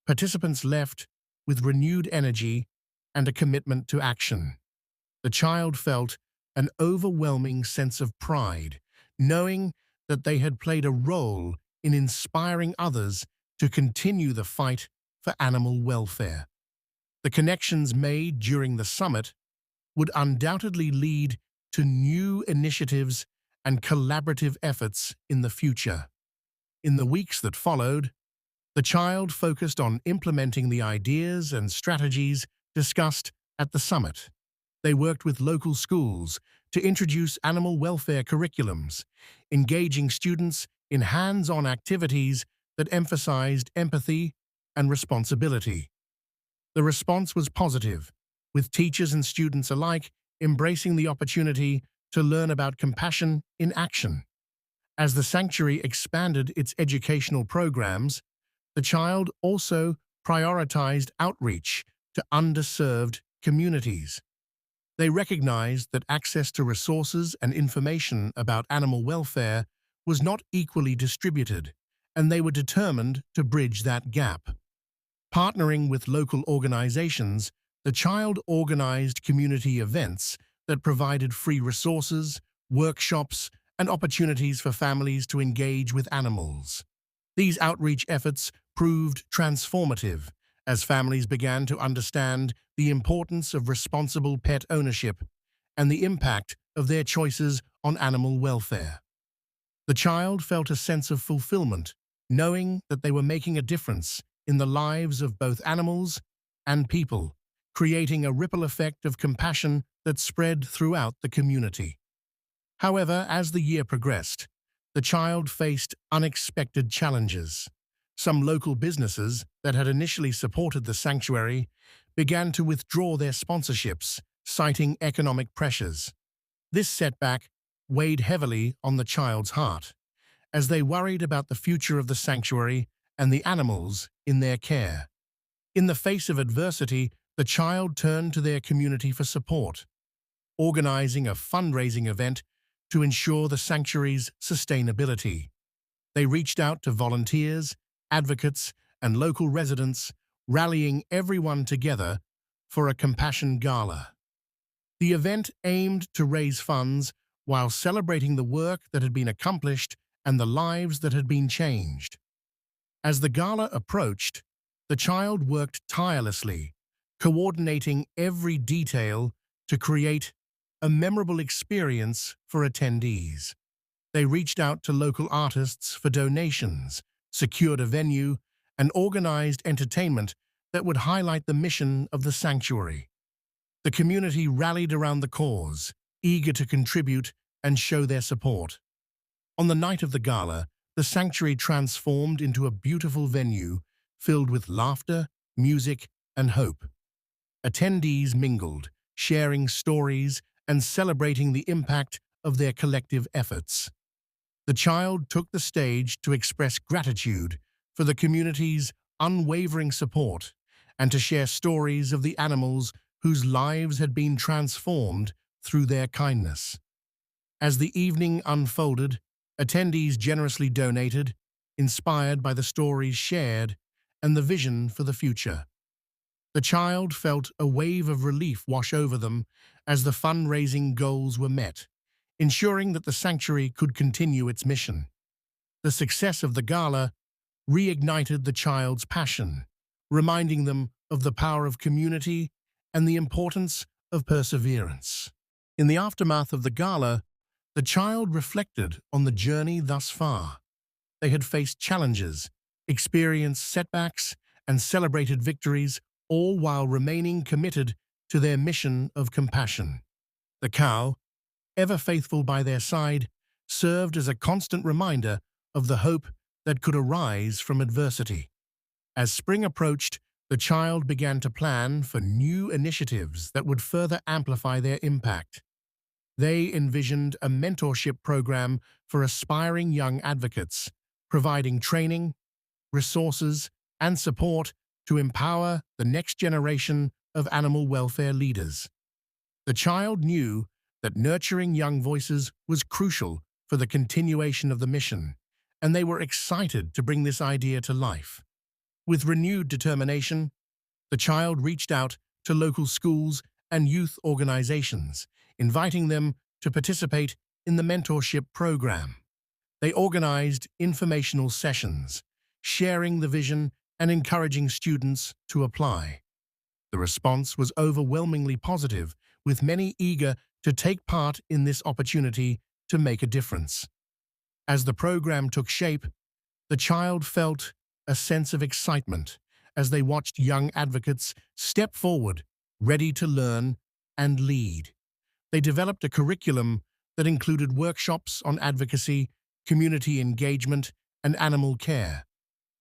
participants left with renewed energy and a commitment to action. The child felt an overwhelming sense of pride, knowing that they had played a role in inspiring others to continue the fight for animal welfare. The connections made during the summit would undoubtedly lead to new initiatives and collaborative efforts in the future. In the weeks that followed, the child focused on implementing the ideas and strategies discussed at the summit. They worked with local schools to introduce animal welfare curriculums, engaging students in hands-on activities that emphasized empathy and responsibility. The response was positive, with teachers and students alike embracing the opportunity to learn about compassion in action. As the sanctuary expanded its educational programs, the child also prioritized outreach to underserved communities. They recognized that access to resources and information about animal welfare was not equally distributed, and they were determined to bridge that gap. Partnering with local organizations, the child organized community events that provided free resources, workshops, and opportunities for families to engage with animals. These outreach efforts proved transformative as families began to understand the importance of responsible pet ownership and the impact of their choices on animal welfare. The child felt a sense of fulfillment, knowing that they were making a difference in the lives of both animals and people, creating a ripple effect of compassion that spread throughout the community. However, as the year progressed, the child faced unexpected challenges. Some local businesses that had initially supported the sanctuary began to withdraw their sponsorships, citing economic pressures. This setback weighed heavily on the child's heart, as they worried about the future of the sanctuary and the animals in their care. In the face of adversity, the child turned to their community for support, organizing a fundraising event to ensure the sanctuary's sustainability. They reached out to volunteers, advocates, and local residents, rallying everyone together for a compassion gala. The event aimed to raise funds while celebrating the work that had been accomplished and the lives that had been changed. As the gala approached, the child worked tirelessly, coordinating every detail to create a memorable experience for attendees. They reached out to local artists for donations, secured a venue, and organized entertainment that would highlight the mission of the sanctuary. The community rallied around the cause, eager to contribute and show their support. On the night of the gala, the sanctuary transformed into a beautiful venue filled with laughter, music, and hope. Attendees mingled, sharing stories and celebrating the impact of their collective efforts. The child took the stage to express gratitude for the community's unwavering support and to share stories of the animals whose lives had been transformed through their kindness. As the evening unfolded, attendees generously donated, inspired by the stories shared and the vision for the future. The child felt a wave of relief wash over them as the fundraising goals were met, ensuring that the sanctuary could continue its mission. The success of the gala reignited the child's passion, reminding them of the power of community and the importance of perseverance. In the aftermath of the gala, the child reflected on the journey thus far. They had faced challenges, experienced setbacks, and celebrated victories, all while remaining committed to their mission of compassion. The cow, ever faithful by their side, served as a constant reminder of the hope that could arise from adversity. As spring approached, the child began to plan for new initiatives that would further amplify their impact. They envisioned a mentorship program for aspiring young advocates, providing training, resources, and support to empower the next generation of animal welfare leaders. The child knew that nurturing young voices was crucial for the continuation of the mission, and they were excited to bring this idea to life. With renewed determination, the child reached out to local schools and youth organizations, inviting them to participate in the mentorship program. They organized informational sessions, sharing the vision and encouraging students to apply. The response was overwhelmingly positive, with many eager to take part in this opportunity to make a difference. As the program took shape, the child felt a sense of excitement as they watched young advocates step forward, ready to learn and lead. They developed a curriculum that included workshops on advocacy, community engagement, and animal care.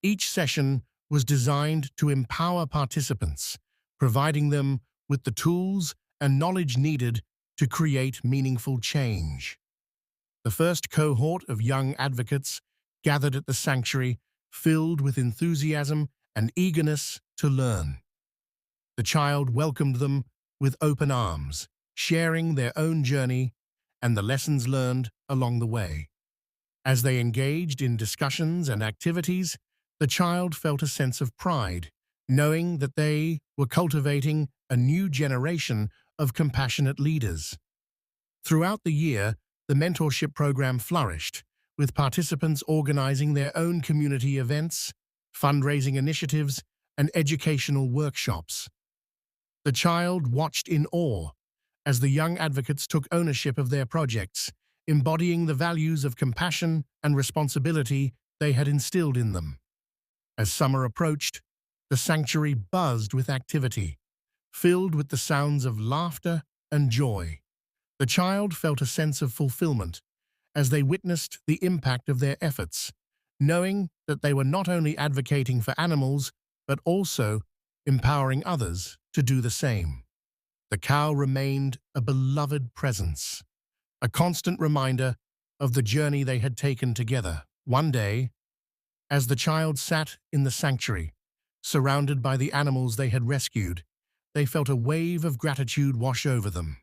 Each session was designed to empower participants, providing them with the tools and knowledge needed to create meaningful change. The first cohort of young advocates gathered at the sanctuary, filled with enthusiasm and eagerness to learn. The child welcomed them with open arms, sharing their own journey and the lessons learned along the way. As they engaged in discussions and activities, the child felt a sense of pride, knowing that they were cultivating a new generation of compassionate leaders. Throughout the year, the mentorship program flourished, with participants organizing their own community events, fundraising initiatives, and educational workshops. The child watched in awe as the young advocates took ownership of their projects, embodying the values of compassion and responsibility they had instilled in them. As summer approached, the sanctuary buzzed with activity, filled with the sounds of laughter and joy. The child felt a sense of fulfillment as they witnessed the impact of their efforts, knowing that they were not only advocating for animals, but also empowering others to do the same. The cow remained a beloved presence, a constant reminder of the journey they had taken together. One day, as the child sat in the sanctuary, surrounded by the animals they had rescued, they felt a wave of gratitude wash over them.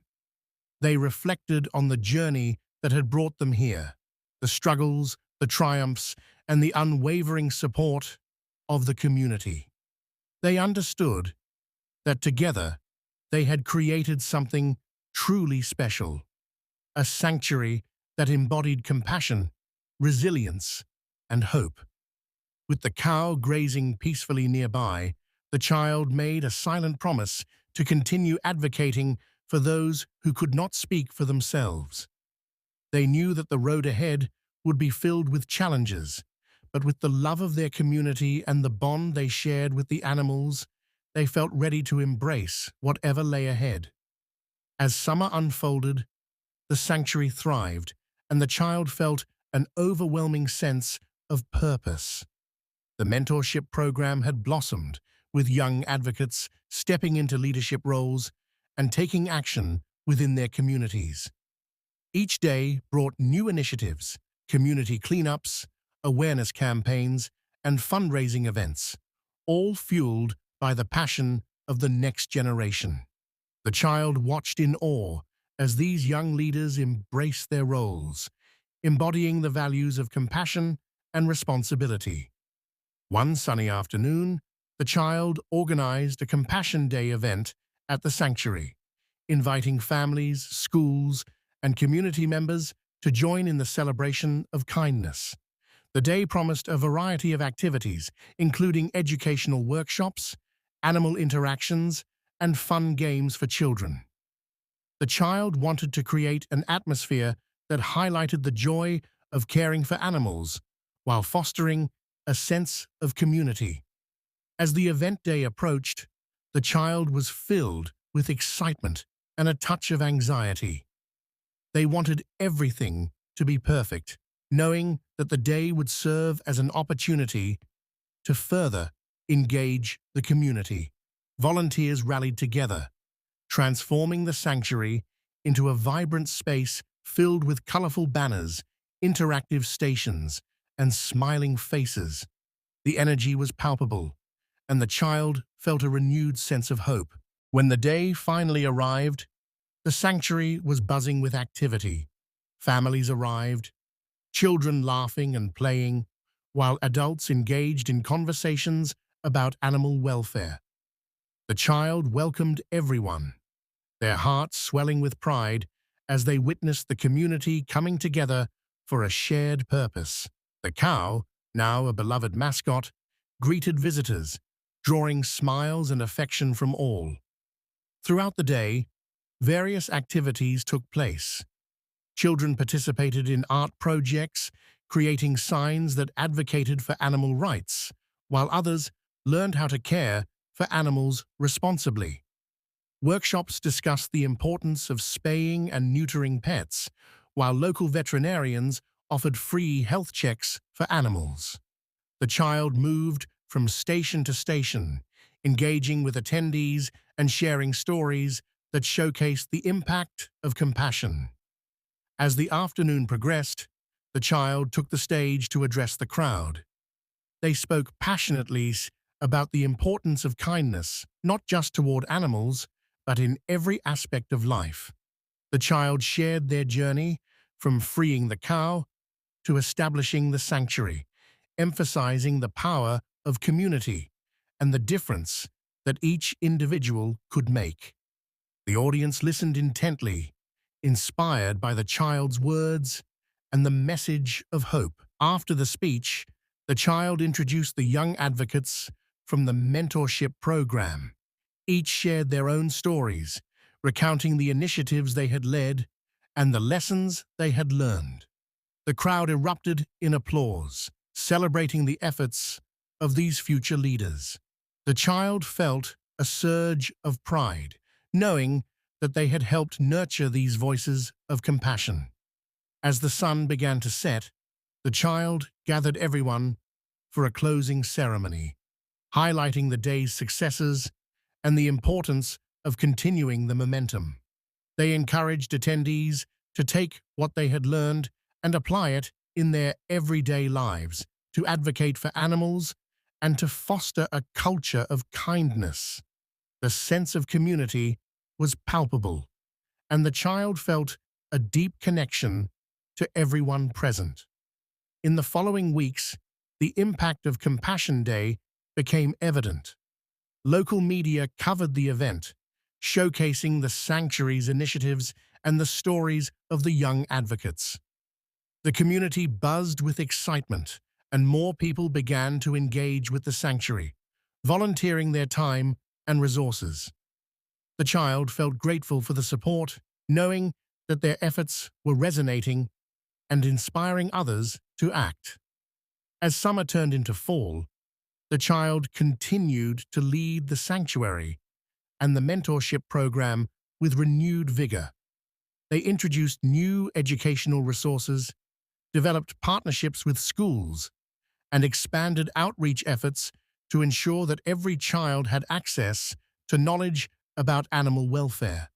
They reflected on the journey that had brought them here, the struggles, the triumphs, and the unwavering support of the community. They understood that together they had created something truly special, a sanctuary that embodied compassion, resilience, and hope. With the cow grazing peacefully nearby, the child made a silent promise to continue advocating for those who could not speak for themselves. They knew that the road ahead would be filled with challenges, but with the love of their community and the bond they shared with the animals, they felt ready to embrace whatever lay ahead. As summer unfolded, the sanctuary thrived, and the child felt an overwhelming sense of purpose. The mentorship program had blossomed, with young advocates stepping into leadership roles and taking action within their communities. Each day brought new initiatives, community cleanups, awareness campaigns, and fundraising events, all fueled by the passion of the next generation. The child watched in awe as these young leaders embraced their roles, embodying the values of compassion and responsibility. One sunny afternoon, the child organized a Compassion Day event at the sanctuary, inviting families, schools, and community members to join in the celebration of kindness. The day promised a variety of activities, including educational workshops, animal interactions, and fun games for children. The child wanted to create an atmosphere that highlighted the joy of caring for animals while fostering a sense of community. As the event day approached, the child was filled with excitement and a touch of anxiety. They wanted everything to be perfect, knowing that the day would serve as an opportunity to further engage the community. Volunteers rallied together, transforming the sanctuary into a vibrant space filled with colorful banners, interactive stations, and smiling faces. The energy was palpable, and the child felt a renewed sense of hope. When the day finally arrived, the sanctuary was buzzing with activity. Families arrived, children laughing and playing, while adults engaged in conversations about animal welfare. The child welcomed everyone, their hearts swelling with pride as they witnessed the community coming together for a shared purpose. The cow, now a beloved mascot, greeted visitors, drawing smiles and affection from all. Throughout the day, various activities took place. Children participated in art projects, creating signs that advocated for animal rights, while others learned how to care for animals responsibly. Workshops discussed the importance of spaying and neutering pets, while local veterinarians offered free health checks for animals. The child moved from station to station, engaging with attendees and sharing stories that showcased the impact of compassion. As the afternoon progressed, the child took the stage to address the crowd. They spoke passionately about the importance of kindness, not just toward animals, but in every aspect of life. The child shared their journey from freeing the cow to establishing the sanctuary, emphasizing the power of community and the difference that each individual could make. The audience listened intently, inspired by the child's words and the message of hope. After the speech, the child introduced the young advocates from the mentorship program. Each shared their own stories, recounting the initiatives they had led and the lessons they had learned. The crowd erupted in applause, celebrating the efforts of these future leaders. The child felt a surge of pride, knowing that they had helped nurture these voices of compassion. As the sun began to set, the child gathered everyone for a closing ceremony, highlighting the day's successes and the importance of continuing the momentum. They encouraged attendees to take what they had learned and apply it in their everyday lives, to advocate for animals and to foster a culture of kindness. The sense of community was palpable, and the child felt a deep connection to everyone present. In the following weeks, the impact of Compassion Day became evident. Local media covered the event, showcasing the sanctuary's initiatives and the stories of the young advocates. The community buzzed with excitement, and more people began to engage with the sanctuary, volunteering their time and resources. The child felt grateful for the support, knowing that their efforts were resonating and inspiring others to act. As summer turned into fall, the child continued to lead the sanctuary and the mentorship program with renewed vigor. They introduced new educational resources, developed partnerships with schools, and expanded outreach efforts to ensure that every child had access to knowledge about animal welfare.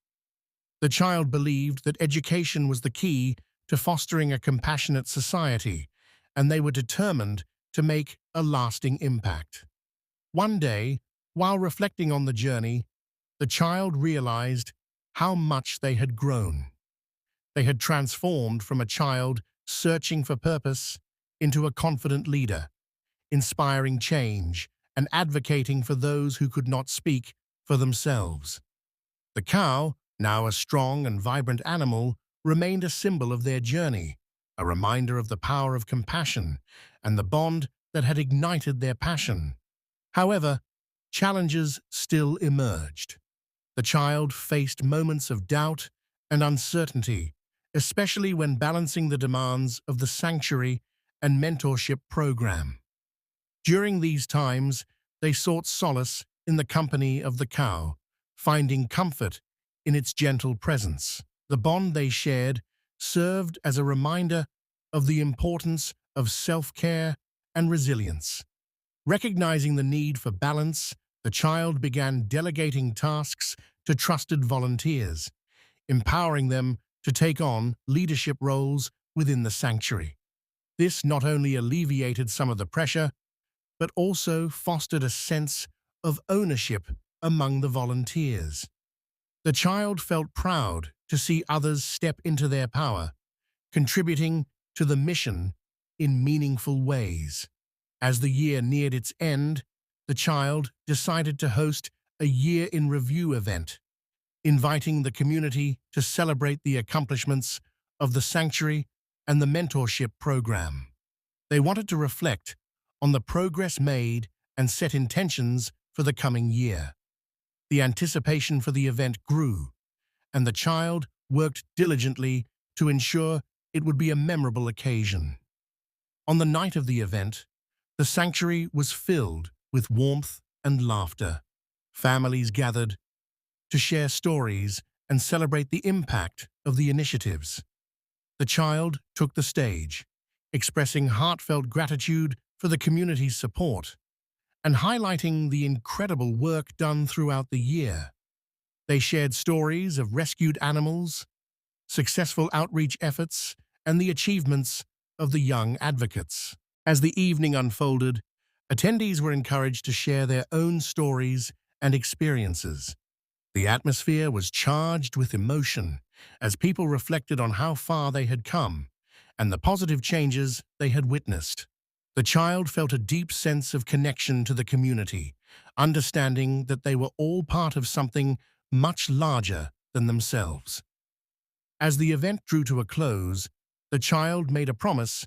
The child believed that education was the key to fostering a compassionate society, and they were determined to make a lasting impact. One day, while reflecting on the journey, the child realized how much they had grown. They had transformed from a child searching for purpose into a confident leader, inspiring change and advocating for those who could not speak for themselves. The cow, now a strong and vibrant animal, remained a symbol of their journey, a reminder of the power of compassion and the bond that had ignited their passion. However, challenges still emerged. The child faced moments of doubt and uncertainty, especially when balancing the demands of the sanctuary and mentorship program. During these times, they sought solace in the company of the cow, finding comfort in its gentle presence. The bond they shared served as a reminder of the importance of self-care and resilience. Recognizing the need for balance, the child began delegating tasks to trusted volunteers, empowering them to take on leadership roles within the sanctuary. This not only alleviated some of the pressure, but also fostered a sense of ownership among the volunteers. The child felt proud to see others step into their power, contributing to the mission in meaningful ways. As the year neared its end, the child decided to host a year-in-review event, inviting the community to celebrate the accomplishments of the sanctuary and the mentorship program. They wanted to reflect on the progress made and set intentions for the coming year. The anticipation for the event grew, and the child worked diligently to ensure it would be a memorable occasion. On the night of the event, the sanctuary was filled with warmth and laughter. Families gathered to share stories and celebrate the impact of the initiatives. The child took the stage, expressing heartfelt gratitude for the community's support and highlighting the incredible work done throughout the year. They shared stories of rescued animals, successful outreach efforts, and the achievements of the young advocates. As the evening unfolded, attendees were encouraged to share their own stories and experiences. The atmosphere was charged with emotion as people reflected on how far they had come and the positive changes they had witnessed. The child felt a deep sense of connection to the community, understanding that they were all part of something much larger than themselves. As the event drew to a close, the child made a promise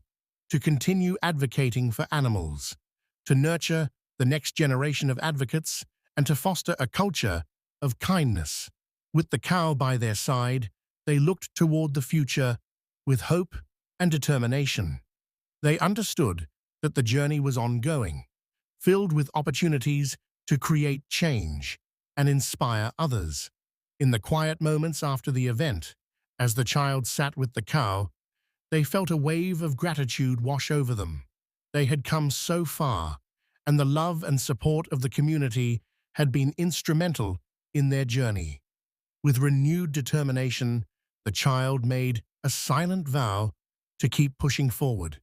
to continue advocating for animals, to nurture the next generation of advocates, and to foster a culture of kindness. With the cow by their side, they looked toward the future with hope and determination. They understood that the journey was ongoing, filled with opportunities to create change and inspire others. In the quiet moments after the event, as the child sat with the cow, they felt a wave of gratitude wash over them. They had come so far, and the love and support of the community had been instrumental in their journey. With renewed determination, the child made a silent vow to keep pushing forward,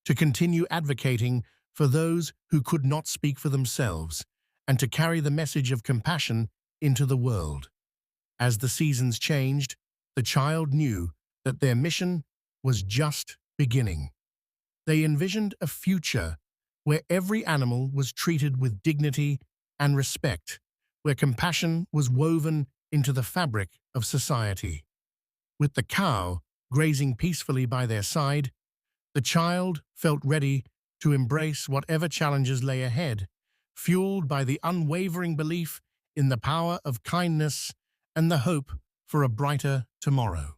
to continue advocating for those who could not speak for themselves, and to carry the message of compassion into the world. As the seasons changed, the child knew that their mission was just beginning. They envisioned a future where every animal was treated with dignity and respect, where compassion was woven into the fabric of society. With the cow grazing peacefully by their side, the child felt ready to embrace whatever challenges lay ahead, fueled by the unwavering belief in the power of kindness and the hope for a brighter tomorrow.